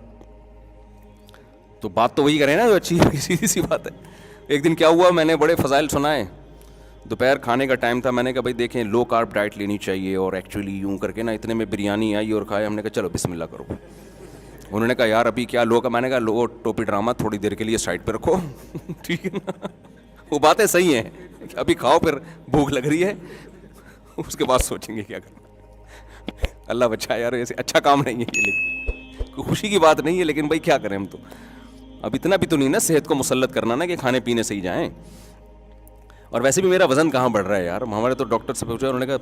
تو بات تو وہی کریں نا جو اچھی سیدھی سی بات ہے. ایک دن کیا ہوا, میں نے بڑے فضائل سنائے, دوپہر کھانے کا ٹائم تھا, میں نے کہا بھائی دیکھیں لو کارب ڈائٹ لینی چاہیے, اور ایکچولی یوں کر کے نا اتنے میں بریانی آئی اور کھایا. ہم نے کہا چلو بسم اللہ کرو. انہوں نے کہا یار ابھی کیا لو کا, میں نے کہا لو ٹوپی ڈرامہ تھوڑی دیر کے لیے سائڈ پہ رکھو, ٹھیک ہے نا, وہ باتیں صحیح ہیں, ابھی کھاؤ پھر بھوک لگ رہی ہے, اس کے بعد سوچیں گے کیا کرنا. اللہ بچائے یار, ایسے اچھا کام نہیں ہے یہ, لیکن خوشی کی بات نہیں ہے, لیکن بھائی کیا کریں ہم تو, اب اتنا بھی تو نہیں نا صحت کو مسلط کرنا نا کہ کھانے پینے سے ہی جائیں. اور ویسے بھی میرا وزن کہاں بڑھ رہا ہے یار, ہمارے تو ڈاکٹر سے پوچھا, انہوں نے کہا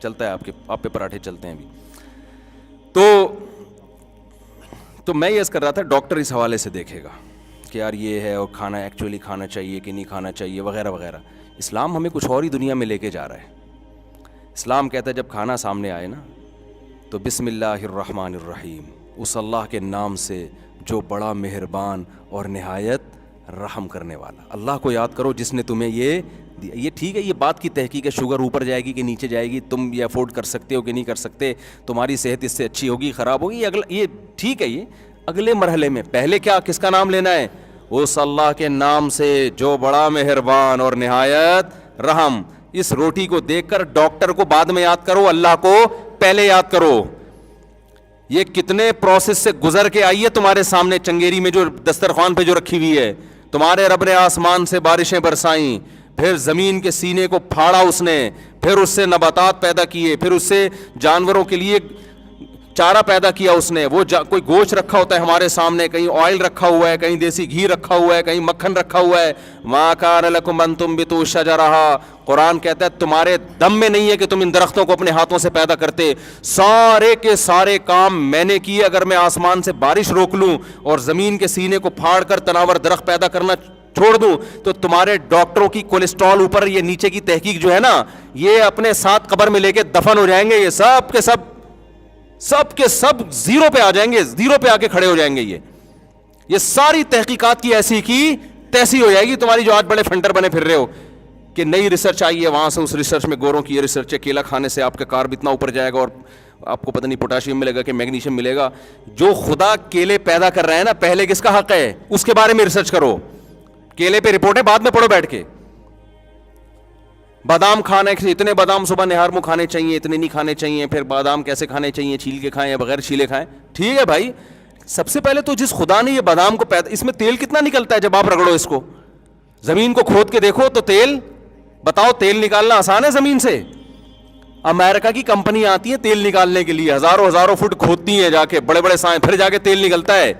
چلتا ہے آپ پہ پراٹھے چلتے ہیں ابھی. تو میں یہ کر رہا تھا, ڈاکٹر اس حوالے سے دیکھے گا کہ یار یہ ہے, اور کھانا ایکچولی کھانا چاہیے کہ نہیں کھانا چاہیے وغیرہ وغیرہ. اسلام ہمیں کچھ اور ہی دنیا میں لے کے جا رہا ہے. اسلام کہتا ہے جب کھانا سامنے آئے نا تو بسم اللہ الرحمن الرحیم, اس اللہ کے نام سے جو بڑا مہربان اور نہایت رحم کرنے والا. اللہ کو یاد کرو جس نے تمہیں یہ دیا. یہ ٹھیک ہے, یہ بات کی تحقیق ہے, شوگر اوپر جائے گی کہ نیچے جائے گی, تم یہ افورڈ کر سکتے ہو کہ نہیں کر سکتے, تمہاری صحت اس سے اچھی ہوگی خراب ہوگی, یہ ٹھیک ہے. یہ اگلے مرحلے میں پہلے کیا, کس کا نام لینا ہے, اس اللہ کے نام سے جو بڑا مہربان اور نہایت رحم. اس روٹی کو دیکھ کر ڈاکٹر کو بعد میں یاد کرو, اللہ کو پہلے یاد کرو. یہ کتنے پروسیس سے گزر کے آئی ہے تمہارے سامنے چنگیری میں جو دسترخوان پہ جو رکھی ہوئی ہے. تمہارے رب نے آسمان سے بارشیں برسائیں, پھر زمین کے سینے کو پھاڑا اس نے, پھر اس سے نباتات پیدا کیے, پھر اس سے جانوروں کے لیے چارہ پیدا کیا اس نے. وہ کوئی گوشت رکھا ہوتا ہے ہمارے سامنے, کہیں آئل رکھا ہوا ہے, کہیں دیسی گھی رکھا ہوا ہے, کہیں مکھن رکھا ہوا ہے. ما کان لکم ان تنبتوا شجرہا, قرآن کہتا ہے تمہارے دم میں نہیں ہے کہ تم ان درختوں کو اپنے ہاتھوں سے پیدا کرتے. سارے کے سارے کام میں نے کیے. اگر میں آسمان سے بارش روک لوں اور زمین کے سینے کو پھاڑ کر تناور درخت پیدا کرنا چھوڑ دوں تو تمہارے ڈاکٹروں کی کولیسٹرول اوپر, یہ نیچے کی تحقیق جو ہے نا, یہ اپنے ساتھ قبر میں لے کے دفن ہو جائیں گے. یہ سب کے سب زیرو پہ آ جائیں گے, زیرو پہ آ کے کھڑے ہو جائیں گے. یہ ساری تحقیقات کی ایسی کی تیسی ہو جائے گی. تمہاری جو آج بڑے فنٹر بنے پھر رہے ہو کہ نئی ریسرچ آئی ہے, وہاں سے اس ریسرچ میں گوروں کی یہ ریسرچ ہے, کیلا کھانے سے آپ کا کارب اتنا اوپر جائے گا اور آپ کو پتہ نہیں پوٹاشیم ملے گا کہ میگنیشیم ملے گا. جو خدا کیلے پیدا کر رہے ہیں نا, پہلے کس کا حق ہے, اس کے بارے میں ریسرچ کرو. کیلے پہ رپورٹیں بعد میں پڑھو بیٹھ کے. بادام کھانے, اتنے بادام صبح نہار میں کھانے چاہیے, اتنے نہیں کھانے چاہیے, پھر بادام کیسے کھانے چاہیے, چھیل کے کھائیں یا بغیر چھیلے کھائیں. ٹھیک ہے بھائی, سب سے پہلے تو جس خدا نے یہ بادام کو پیدا, اس میں تیل کتنا نکلتا ہے جب آپ رگڑو اس کو, زمین کو کھود کے دیکھو تو تیل, بتاؤ تیل نکالنا آسان ہے زمین سے؟ امریکہ کی کمپنی آتی ہے تیل نکالنے کے لیے, ہزاروں فٹ کھودتی ہیں جا کے بڑے بڑے سائیں, پھر جا کے تیل نکلتا ہے.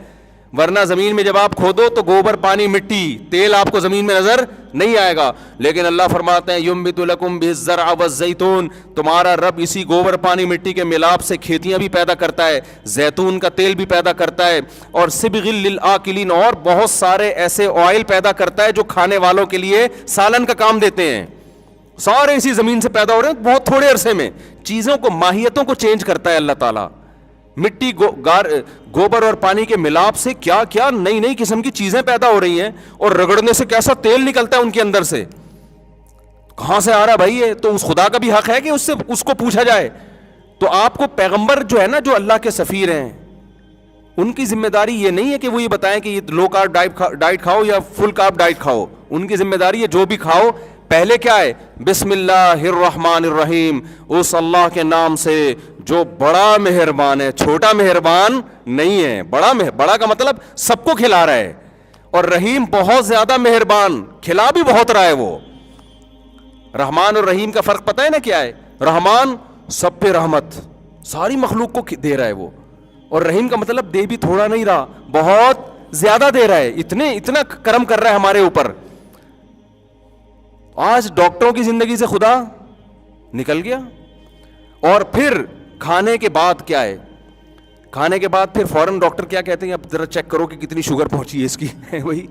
ورنہ زمین میں جب آپ کھودو تو گوبر, پانی, مٹی, تیل آپ کو زمین میں نظر نہیں آئے گا. لیکن اللہ فرماتے ہیں ینبت لکم بہ الزرع والزیتون, تمہارا رب اسی گوبر, پانی, مٹی کے ملاپ سے کھیتیاں بھی پیدا کرتا ہے, زیتون کا تیل بھی پیدا کرتا ہے, اور صبغ للآکلین, اور بہت سارے ایسے آئل پیدا کرتا ہے جو کھانے والوں کے لیے سالن کا کام دیتے ہیں. سارے اسی زمین سے پیدا ہو رہے ہیں بہت تھوڑے عرصے میں. چیزوں کو, ماہیتوں کو چینج کرتا ہے اللہ تعالیٰ. مٹی, گوبر اور پانی کے ملاپ سے کیا کیا نئی نئی قسم کی چیزیں پیدا ہو رہی ہیں, اور رگڑنے سے کیسا تیل نکلتا ہے ان کے اندر سے. کہاں سے آ رہا بھائی یہ؟ تو اس خدا کا بھی حق ہے کہ اس کو پوچھا جائے. تو آپ کو پیغمبر جو ہے نا, جو اللہ کے سفیر ہیں, ان کی ذمہ داری یہ نہیں ہے کہ وہ یہ بتائیں کہ یہ لو کارب ڈائٹ کھاؤ یا فل کارب ڈائٹ کھاؤ. ان کی ذمہ داری ہے جو بھی کھاؤ پہلے کیا ہے, بسم اللہ الرحمن الرحیم, اس اللہ کے نام سے جو بڑا مہربان ہے, چھوٹا مہربان نہیں ہے. بڑا کا مطلب سب کو کھلا رہا ہے, اور رحیم بہت زیادہ مہربان, کھلا بھی بہت رہا ہے وہ. رحمان اور رحیم کا فرق پتہ ہے نا کیا ہے؟ رحمان سب پہ رحمت, ساری مخلوق کو دے رہا ہے وہ, اور رحیم کا مطلب دے بھی تھوڑا نہیں رہا, بہت زیادہ دے رہا ہے, اتنا کرم کر رہا ہے ہمارے اوپر. آج ڈاکٹروں کی زندگی سے خدا نکل گیا. اور پھر کھانے کے بعد کیا ہے, کھانے کے بعد پھر فوراً ڈاکٹر کیا کہتے ہیں, اب ذرا چیک کرو کہ کتنی شوگر پہنچی ہے اس کی. وہی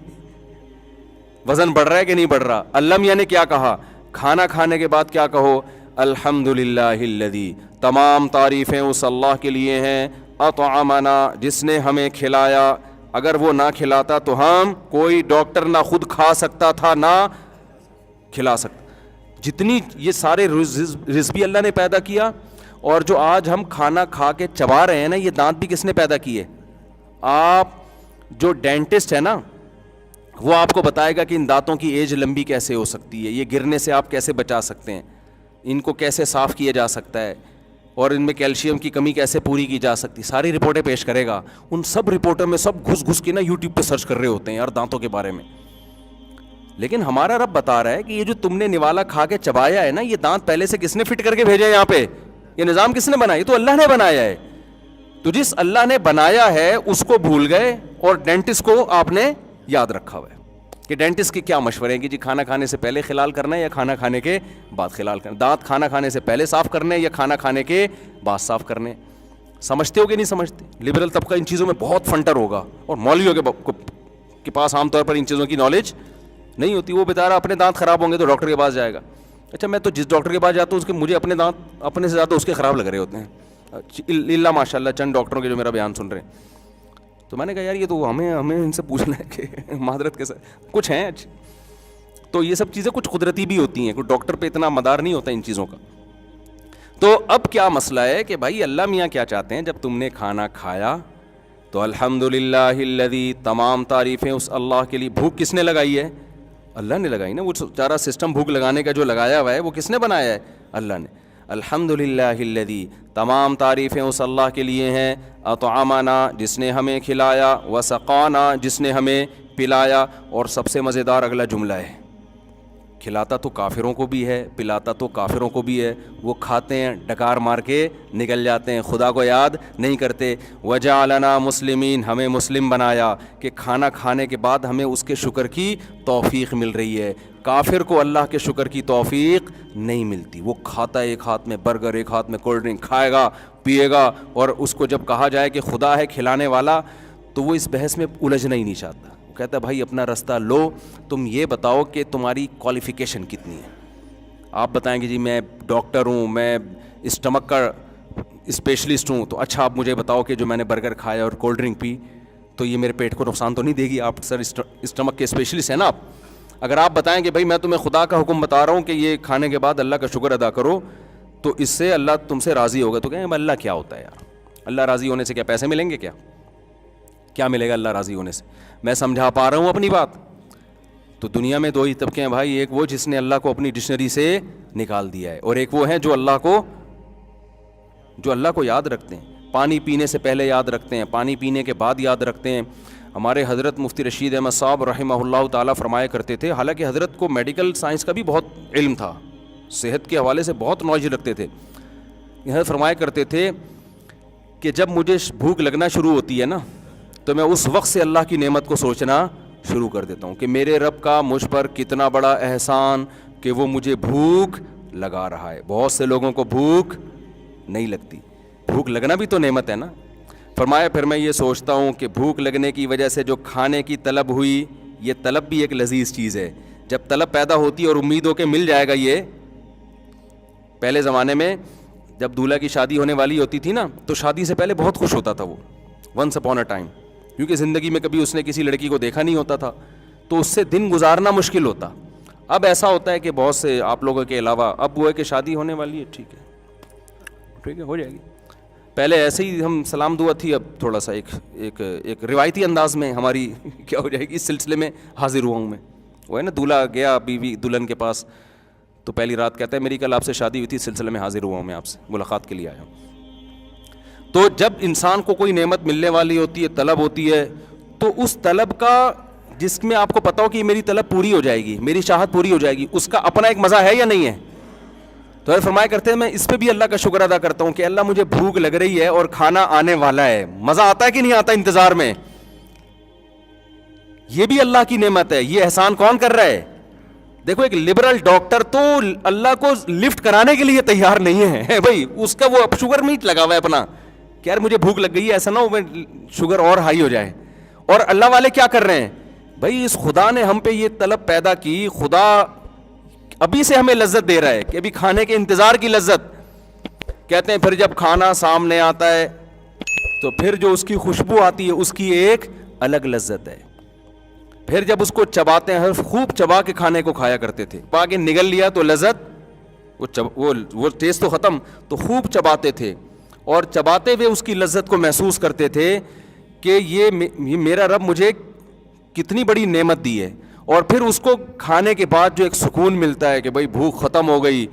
وزن بڑھ رہا ہے کہ نہیں بڑھ رہا. اللہ میاں نے کیا کہا, کھانا کھانے کے بعد کیا کہو, الحمدللہ الذی، تمام تعریفیں اس اللہ کے لیے ہیں، اطعمنا، جس نے ہمیں کھلایا، اگر وہ نہ کھلاتا تو ہم، کوئی ڈاکٹر نہ خود کھا سکتا تھا نہ کھلا سکتا. جتنی یہ سارے رزق بھی اللہ نے پیدا کیا، اور جو آج ہم کھانا کھا کے چبا رہے ہیں نا، یہ دانت بھی کس نے پیدا کیے؟ آپ جو ڈینٹسٹ ہے نا، وہ آپ کو بتائے گا کہ ان دانتوں کی ایج لمبی کیسے ہو سکتی ہے، یہ گرنے سے آپ کیسے بچا سکتے ہیں، ان کو کیسے صاف کیا جا سکتا ہے، اور ان میں کیلشیم کی کمی کیسے پوری کی جا سکتی، ساری رپورٹیں پیش کرے گا. ان سب رپورٹوں میں سب گھس گھس کے نا یوٹیوب پہ سرچ کر رہے ہوتے ہیں یار دانتوں کے بارے میں. لیکن ہمارا رب بتا رہا ہے کہ یہ جو تم نے نوالا کھا کے چبایا ہے نا، یہ دانت پہلے سے کس نے فٹ کر کے بھیجا ہے یہاں پہ؟ یہ نظام کس نے بنایا؟ یہ تو اللہ نے بنایا ہے. تو جس اللہ نے بنایا ہے اس کو بھول گئے، اور ڈینٹسٹ کو آپ نے یاد رکھا ہوا ہے کہ ڈینٹسٹ کے کیا مشورے ہیں کہ جی کھانا کھانے سے پہلے خلال کرنا ہے یا کھانا کھانے کے بعد خلال کرنا، دانت کھانا کھانے سے پہلے صاف کرنے یا کھانا کھانے کے بعد صاف کرنے. سمجھتے ہو کہ نہیں سمجھتے؟ لبرل طبقہ ان چیزوں میں بہت فنٹر ہوگا، اور مولویوں کے پاس عام طور پر ان چیزوں کی نالج نہیں ہوتی. وہ بیچارہ اپنے دانت خراب ہوں گے تو ڈاکٹر کے پاس جائے گا. اچھا میں تو جس ڈاکٹر کے پاس جاتا ہوں اس کے مجھے اپنے دانت اپنے سے زیادہ اس کے خراب لگ رہے ہوتے ہیں. اللہ ماشاء اللہ چند ڈاکٹروں کے جو میرا بیان سن رہے ہیں. تو میں نے کہا یار یہ تو ہمیں ان سے پوچھنا ہے کہ معذرت کے ساتھ کچھ ہیں. تو یہ سب چیزیں کچھ قدرتی بھی ہوتی ہیں، کوئی ڈاکٹر پہ اتنا مدار نہیں ہوتا ان چیزوں کا. تو اب کیا مسئلہ ہے کہ بھائی اللہ میاں کیا چاہتے ہیں؟ جب تم نے کھانا کھایا تو الحمدللہ الذی، تمام تعریفیں اس اللہ کے لیے. بھوک کس نے لگائی ہے؟ اللہ نے لگائی نا. وہ سارا سسٹم بھوک لگانے کا جو لگایا ہوا ہے وہ کس نے بنایا ہے؟ اللہ نے. الحمدللہ الذی، تمام تعریفیں اس اللہ کے لیے ہیں، اطعمنا، جس نے ہمیں کھلایا، وسقانا، جس نے ہمیں پلایا. اور سب سے مزیدار اگلا جملہ ہے، کھلاتا تو کافروں کو بھی ہے، پلاتا تو کافروں کو بھی ہے. وہ کھاتے ہیں ڈکار مار کے نکل جاتے ہیں، خدا کو یاد نہیں کرتے. وجعلنا مسلمین، ہمیں مسلم بنایا کہ کھانا کھانے کے بعد ہمیں اس کے شکر کی توفیق مل رہی ہے. کافر کو اللہ کے شکر کی توفیق نہیں ملتی. وہ کھاتا ہے ایک ہاتھ میں برگر، ایک ہاتھ میں کولڈ ڈرنک، کھائے گا پیے گا، اور اس کو جب کہا جائے کہ خدا ہے کھلانے والا تو وہ اس بحث میں الجھنا ہی نہیں چاہتا. کہتا ہے بھائی اپنا رستہ لو، تم یہ بتاؤ کہ تمہاری کوالیفیکیشن کتنی ہے. آپ بتائیں گے جی میں ڈاکٹر ہوں، میں اسٹمک کا اسپیشلسٹ ہوں. تو اچھا آپ مجھے بتاؤ کہ جو میں نے برگر کھایا اور کولڈ ڈرنک پی تو یہ میرے پیٹ کو نقصان تو نہیں دے گی؟ آپ سر اسٹمک کے اسپیشلسٹ ہیں نا آپ. اگر آپ بتائیں کہ بھائی میں تمہیں خدا کا حکم بتا رہا ہوں کہ یہ کھانے کے بعد اللہ کا شکر ادا کرو تو اس سے اللہ تم سے راضی ہوگا، تو کہیں اللہ کیا ہوتا ہے یار؟ اللہ راضی ہونے سے کیا پیسے ملیں گے؟ کیا ملے گا اللہ راضی ہونے سے؟ میں سمجھا پا رہا ہوں اپنی بات؟ تو دنیا میں دو ہی طبقے ہیں بھائی، ایک وہ جس نے اللہ کو اپنی ڈکشنری سے نکال دیا ہے، اور ایک وہ ہیں جو اللہ کو یاد رکھتے ہیں. پانی پینے سے پہلے یاد رکھتے ہیں، پانی پینے کے بعد یاد رکھتے ہیں. ہمارے حضرت مفتی رشید احمد صاحب رحمہ اللہ تعالیٰ فرمایا کرتے تھے، حالانکہ حضرت کو میڈیکل سائنس کا بھی بہت علم تھا، صحت کے حوالے سے بہت نالج رکھتے تھے. حضرت فرمایا کرتے تھے کہ جب مجھے بھوک لگنا شروع ہوتی ہے نا تو میں اس وقت سے اللہ کی نعمت کو سوچنا شروع کر دیتا ہوں کہ میرے رب کا مجھ پر کتنا بڑا احسان کہ وہ مجھے بھوک لگا رہا ہے. بہت سے لوگوں کو بھوک نہیں لگتی. بھوک لگنا بھی تو نعمت ہے نا. فرمایا پھر میں یہ سوچتا ہوں کہ بھوک لگنے کی وجہ سے جو کھانے کی طلب ہوئی، یہ طلب بھی ایک لذیذ چیز ہے. جب طلب پیدا ہوتی اور امید ہو کہ مل جائے گا. یہ پہلے زمانے میں جب دولہا کی شادی ہونے والی ہوتی تھی نا تو شادی سے پہلے بہت خوش ہوتا تھا وہ، ونس اپون اے ٹائم، کیونکہ زندگی میں کبھی اس نے کسی لڑکی کو دیکھا نہیں ہوتا تھا تو اس سے دن گزارنا مشکل ہوتا. اب ایسا ہوتا ہے کہ بہت سے آپ لوگوں کے علاوہ اب وہ ہے کہ شادی ہونے والی ہے، ٹھیک ہے ہو جائے گی. پہلے ایسے ہی ہم سلام دعا تھی، اب تھوڑا سا ایک روایتی انداز میں ہماری کیا ہو جائے گی. اس سلسلے میں حاضر ہوا ہوں میں. وہ ہے نا دولہا گیا بیوی دلہن کے پاس تو پہلی رات کہتا ہے میری کل آپ سے شادی ہوئی تھی، اس سلسلے میں حاضر ہوا ہوں، میں آپ سے ملاقات کے لیے آیا ہوں. تو جب انسان کو کوئی نعمت ملنے والی ہوتی ہے، طلب ہوتی ہے، تو اس طلب کا جس میں آپ کو پتا ہو کہ میری طلب پوری ہو جائے گی، میری چاہت پوری ہو جائے گی، اس کا اپنا ایک مزہ ہے یا نہیں ہے؟ تو فرمایا کرتے ہیں میں اس پہ بھی اللہ کا شکر ادا کرتا ہوں کہ اللہ مجھے بھوک لگ رہی ہے اور کھانا آنے والا ہے. مزہ آتا ہے کہ نہیں آتا انتظار میں؟ یہ بھی اللہ کی نعمت ہے. یہ احسان کون کر رہا ہے؟ دیکھو ایک لبرل ڈاکٹر تو اللہ کو لفٹ کرانے کے لیے تیار نہیں ہے بھائی، اس کا وہ شوگر میٹ لگا ہوا ہے اپنا کہ یار مجھے بھوک لگ گئی ہے، ایسا نہ ہو شوگر اور ہائی ہو جائے. اور اللہ والے کیا کر رہے ہیں بھائی؟ اس خدا نے ہم پہ یہ طلب پیدا کی. خدا ابھی سے ہمیں لذت دے رہا ہے کہ ابھی کھانے کے انتظار کی لذت. کہتے ہیں پھر جب کھانا سامنے آتا ہے تو پھر جو اس کی خوشبو آتی ہے اس کی ایک الگ لذت ہے. پھر جب اس کو چباتے ہیں, خوب چبا کے کھانے کو کھایا کرتے تھے, پا کے نگل لیا تو لذت, وہ ٹیسٹ تو ختم, تو خوب چباتے تھے اور چباتے ہوئے اس کی لذت کو محسوس کرتے تھے کہ یہ میرا رب مجھے کتنی بڑی نعمت دی ہے. اور پھر اس کو کھانے کے بعد جو ایک سکون ملتا ہے کہ بھائی بھوک ختم ہو گئی,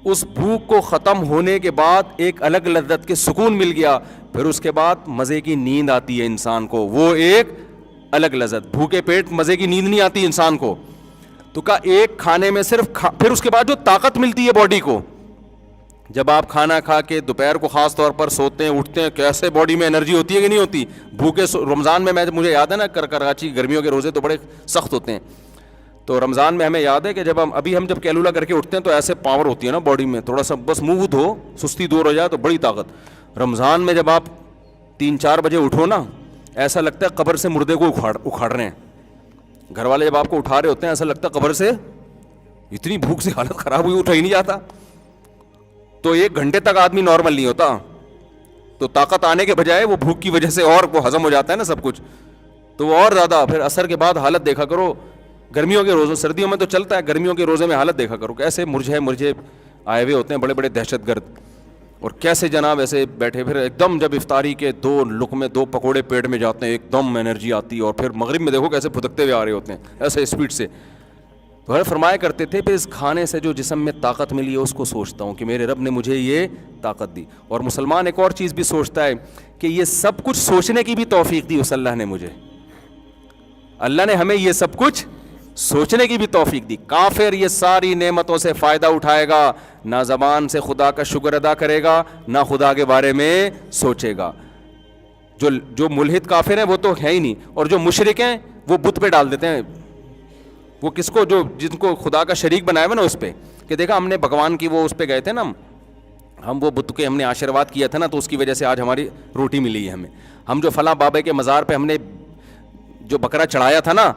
اس بھوک کو ختم ہونے کے بعد ایک الگ لذت کے سکون مل گیا. پھر اس کے بعد مزے کی نیند آتی ہے انسان کو, وہ ایک الگ لذت. بھوکے پیٹ مزے کی نیند نہیں آتی انسان کو. تو کہا ایک کھانے میں صرف پھر اس کے بعد جو طاقت ملتی ہے باڈی کو, جب آپ کھانا کھا کے دوپہر کو خاص طور پر سوتے ہیں اٹھتے ہیں, کیسے باڈی میں انرجی ہوتی ہے کہ نہیں ہوتی. بھوکے رمضان میں مجھے یاد ہے نا, کراچی گرمیوں کے روزے تو بڑے سخت ہوتے ہیں, تو رمضان میں ہمیں یاد ہے کہ جب ہم جب کیلولا کر کے اٹھتے ہیں تو ایسے پاور ہوتی ہے نا باڈی میں, تھوڑا سا بس منہ دھو سستی دور ہو جائے تو بڑی طاقت. رمضان میں جب آپ 3-4 بجے اٹھو نا, ایسا لگتا ہے قبر سے مردے کو اکھاڑ رہے ہیں. گھر والے جب آپ کو اٹھا رہے ہوتے ہیں ایسا لگتا ہے قبر سے, اتنی بھوک سے حالت خراب ہوئی, اٹھا ہی نہیں جاتا. تو 1 گھنٹے تک آدمی نارمل نہیں ہوتا, تو طاقت آنے کے بجائے وہ بھوک کی وجہ سے اور وہ ہضم ہو جاتا ہے نا سب کچھ, تو وہ اور زیادہ. پھر عصر کے بعد حالت دیکھا کرو گرمیوں کے روزوں, سردیوں میں تو چلتا ہے, گرمیوں کے روزے میں حالت دیکھا کرو کیسے مرجھے آئے ہوئے ہوتے ہیں بڑے بڑے دہشت گرد, اور کیسے جناب ایسے بیٹھے. پھر ایک دم جب افطاری کے 2 لقمے 2 پکوڑے پیٹ میں جاتے ہیں ایک دم انرجی آتی ہے, اور پھر مغرب میں دیکھو کیسے پھدکتے ہوئے آ رہے ہوتے ہیں ایسے اسپیڈ سے. تو فرمایا کرتے تھے پھر اس کھانے سے جو جسم میں طاقت ملی ہے اس کو سوچتا ہوں کہ میرے رب نے مجھے یہ طاقت دی. اور مسلمان ایک اور چیز بھی سوچتا ہے کہ یہ سب کچھ سوچنے کی بھی توفیق دی اس اللہ نے مجھے. اللہ نے ہمیں یہ سب کچھ سوچنے کی بھی توفیق دی. کافر یہ ساری نعمتوں سے فائدہ اٹھائے گا, نہ زبان سے خدا کا شکر ادا کرے گا, نہ خدا کے بارے میں سوچے گا. جو ملحد کافر ہیں وہ تو ہے ہی نہیں, اور جو مشرک ہیں وہ بت پہ ڈال دیتے ہیں. وہ کس کو, جن کو خدا کا شریک بنایا ہوا نا اس پہ, کہ دیکھا ہم نے بھگوان کی وہ اس پہ گئے تھے نا, ہم وہ بت کے ہم نے آشیرواد کیا تھا نا, تو اس کی وجہ سے آج ہماری روٹی ملی ہے ہمیں. ہم جو فلاں بابے کے مزار پہ ہم نے جو بکرا چڑھایا تھا نا,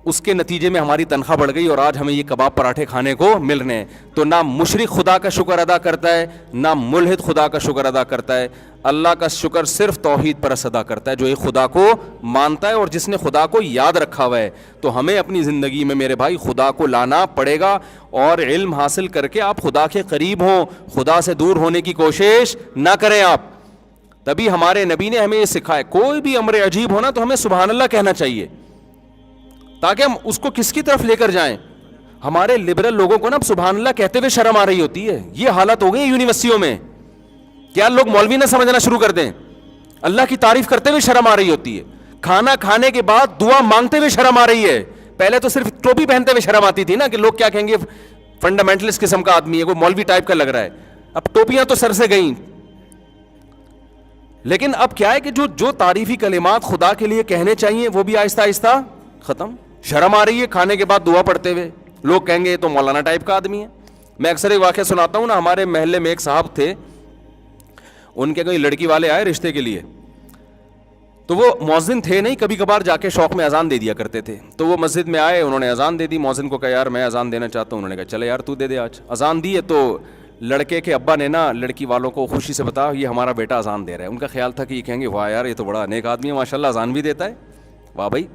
اس کے نتیجے میں ہماری تنخواہ بڑھ گئی اور آج ہمیں یہ کباب پراٹھے کھانے کو مل رہے ہیں. تو نہ مشرک خدا کا شکر ادا کرتا ہے, نہ ملحد خدا کا شکر ادا کرتا ہے. اللہ کا شکر صرف توحید پرست ادا کرتا ہے, جو ایک خدا کو مانتا ہے اور جس نے خدا کو یاد رکھا ہوا ہے. تو ہمیں اپنی زندگی میں میرے بھائی خدا کو لانا پڑے گا, اور علم حاصل کر کے آپ خدا کے قریب ہوں, خدا سے دور ہونے کی کوشش نہ کریں آپ. تبھی ہمارے نبی نے ہمیں یہ سکھایا, کوئی بھی امر عجیب ہونا تو ہمیں سبحان اللہ کہنا چاہیے, تاکہ ہم اس کو کس کی طرف لے کر جائیں. ہمارے لبرل لوگوں کو نا سبحان اللہ کہتے ہوئے شرم آ رہی ہوتی ہے. یہ حالت ہو گئی یونیورسٹیوں میں, کیا لوگ مولوی نہ سمجھنا شروع کر دیں, اللہ کی تعریف کرتے ہوئے شرم آ رہی ہوتی ہے. کھانا کھانے کے بعد دعا مانگتے ہوئے شرم آ رہی ہے. پہلے تو صرف ٹوپی پہنتے ہوئے شرم آتی تھی نا, کہ لوگ کیا کہیں گے, فنڈامنٹلسٹ قسم کا آدمی ہے, کوئی مولوی ٹائپ کا لگ رہا ہے. اب ٹوپیاں تو سر سے گئیں, لیکن اب کیا ہے کہ جو تعریفی کلمات خدا کے لیے کہنے چاہیے وہ بھی آہستہ آہستہ ختم. شرم آ رہی ہے کھانے کے بعد دعا پڑھتے ہوئے, لوگ کہیں گے یہ تو مولانا ٹائپ کا آدمی ہے. میں اکثر ایک واقعہ سناتا ہوں نا, ہمارے محلے میں ایک صاحب تھے, ان کے کوئی لڑکی والے آئے رشتے کے لیے, تو وہ مؤذن تھے نہیں, کبھی کبھار جا کے شوق میں اذان دے دیا کرتے تھے. تو وہ مسجد میں آئے, انہوں نے اذان دے دی. مؤذن کو کہا یار میں اذان دینا چاہتا ہوں. انہوں نے کہا چلے یار تو دے دے. آج اذان دی ہے تو لڑکے کے ابا نے نا لڑکی والوں کو خوشی سے بتایا یہ ہمارا بیٹا اذان دے رہا ہے. ان کا خیال تھا کہ یہ کہیں گے واہ یار یہ تو بڑا نیک آدمی ہے, ماشاء اللہ اذان بھی دیتا ہے, واہ بھائی.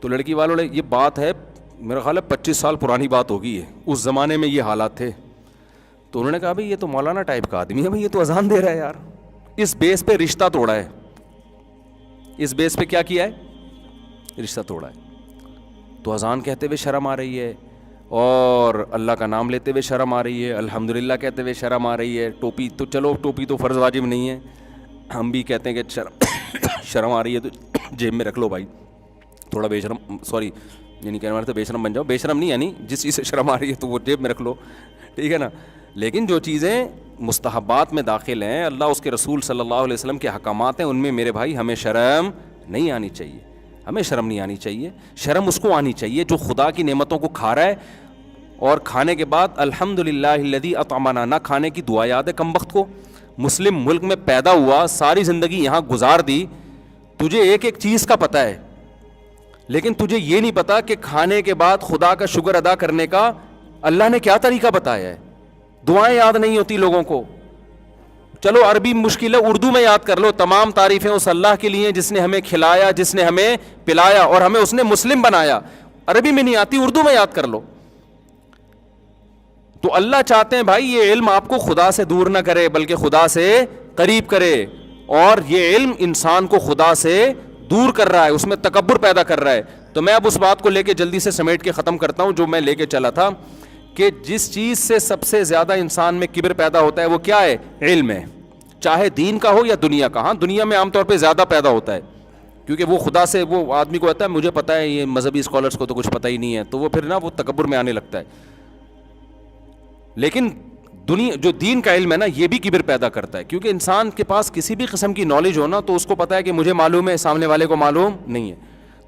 تو لڑکی والوں نے, یہ بات ہے میرا خیال ہے 25 سال پرانی بات ہوگی ہے, اس زمانے میں یہ حالات تھے. تو انہوں نے کہا بھائی یہ تو مولانا ٹائپ کا آدمی ہے, بھائی یہ تو اذان دے رہا ہے یار. اس بیس پہ رشتہ توڑا ہے, اس بیس پہ کیا کیا ہے, رشتہ توڑا ہے. تو اذان کہتے ہوئے شرم آ رہی ہے, اور اللہ کا نام لیتے ہوئے شرم آ رہی ہے, الحمدللہ کہتے ہوئے شرم آ رہی ہے. ٹوپی تو چلو ٹوپی تو فرض واجب نہیں ہے, ہم بھی کہتے ہیں کہ شرم آ رہی ہے تو جیب میں رکھ لو بھائی, تھوڑا بے شرم, سوری یعنی کہنے والے تو بے شرم بن جاؤ, بے شرم نہیں یعنی جس چیز سے شرم آ رہی ہے تو وہ جیب میں رکھ لو, ٹھیک ہے نا. لیکن جو چیزیں مستحبات میں داخل ہیں, اللہ اس کے رسول صلی اللہ علیہ وسلم کے احکامات ہیں, ان میں میرے بھائی ہمیں شرم نہیں آنی چاہیے, ہمیں شرم نہیں آنی چاہیے. شرم اس کو آنی چاہیے جو خدا کی نعمتوں کو کھا رہا ہے, اور کھانے کے بعد الحمدللہ الذی اطعمنا, نہ کھانے کی دعا یاد ہے کم وقت کو. مسلم ملک میں پیدا ہوا, ساری زندگی یہاں گزار دی, تجھے ایک ایک چیز کا پتہ ہے, لیکن تجھے یہ نہیں پتا کہ کھانے کے بعد خدا کا شکر ادا کرنے کا اللہ نے کیا طریقہ بتایا ہے. دعائیں یاد نہیں ہوتی لوگوں کو, چلو عربی مشکل ہے, اردو میں یاد کر لو. تمام تعریفیں اس اللہ کے لیے جس نے ہمیں کھلایا, جس نے ہمیں پلایا, اور ہمیں اس نے مسلم بنایا. عربی میں نہیں آتی, اردو میں یاد کر لو. تو اللہ چاہتے ہیں بھائی یہ علم آپ کو خدا سے دور نہ کرے بلکہ خدا سے قریب کرے, اور یہ علم انسان کو خدا سے دور کر رہا ہے, اس میں تکبر پیدا کر رہا ہے. تو میں اب اس بات کو لے کے جلدی سے سمیٹ کے ختم کرتا ہوں جو میں لے کے چلا تھا, کہ جس چیز سے سب سے زیادہ انسان میں کبر پیدا ہوتا ہے وہ کیا ہے؟ علم ہے, چاہے دین کا ہو یا دنیا کا. ہاں دنیا میں عام طور پہ زیادہ پیدا ہوتا ہے, کیونکہ وہ خدا سے, وہ آدمی کو کہتا ہے مجھے پتہ ہے, یہ مذہبی اسکالرس کو تو کچھ پتہ ہی نہیں ہے, تو وہ پھر نا وہ تکبر میں آنے لگتا ہے. لیکن دنیا جو دین کا علم ہے نا یہ بھی کبر پیدا کرتا ہے, کیونکہ انسان کے پاس کسی بھی قسم کی نالج ہو نا تو اس کو پتہ ہے کہ مجھے معلوم ہے, سامنے والے کو معلوم نہیں ہے.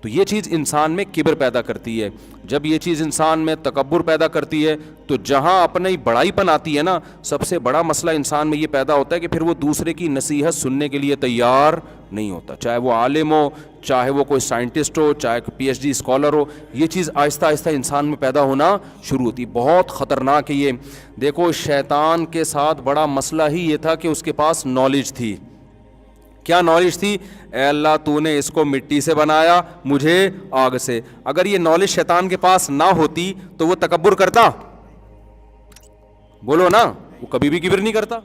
تو یہ چیز انسان میں کبر پیدا کرتی ہے. جب یہ چیز انسان میں تکبر پیدا کرتی ہے تو جہاں اپنی بڑائی پن آتی ہے نا, سب سے بڑا مسئلہ انسان میں یہ پیدا ہوتا ہے کہ پھر وہ دوسرے کی نصیحت سننے کے لیے تیار نہیں ہوتا, چاہے وہ عالم ہو, چاہے وہ کوئی سائنٹسٹ ہو, چاہے PhD اسکالر ہو. یہ چیز آہستہ آہستہ انسان میں پیدا ہونا شروع ہوتی. بہت خطرناک ہے یہ. دیکھو شیطان کے ساتھ بڑا مسئلہ ہی یہ تھا کہ اس کے پاس نالج تھی. کیا نالج تھی؟ اے اللہ تو نے اس کو مٹی سے بنایا, مجھے آگ سے. اگر یہ نالج شیطان کے پاس نہ ہوتی تو وہ تکبر کرتا؟ بولو نا, وہ کبھی بھی کبر نہیں کرتا.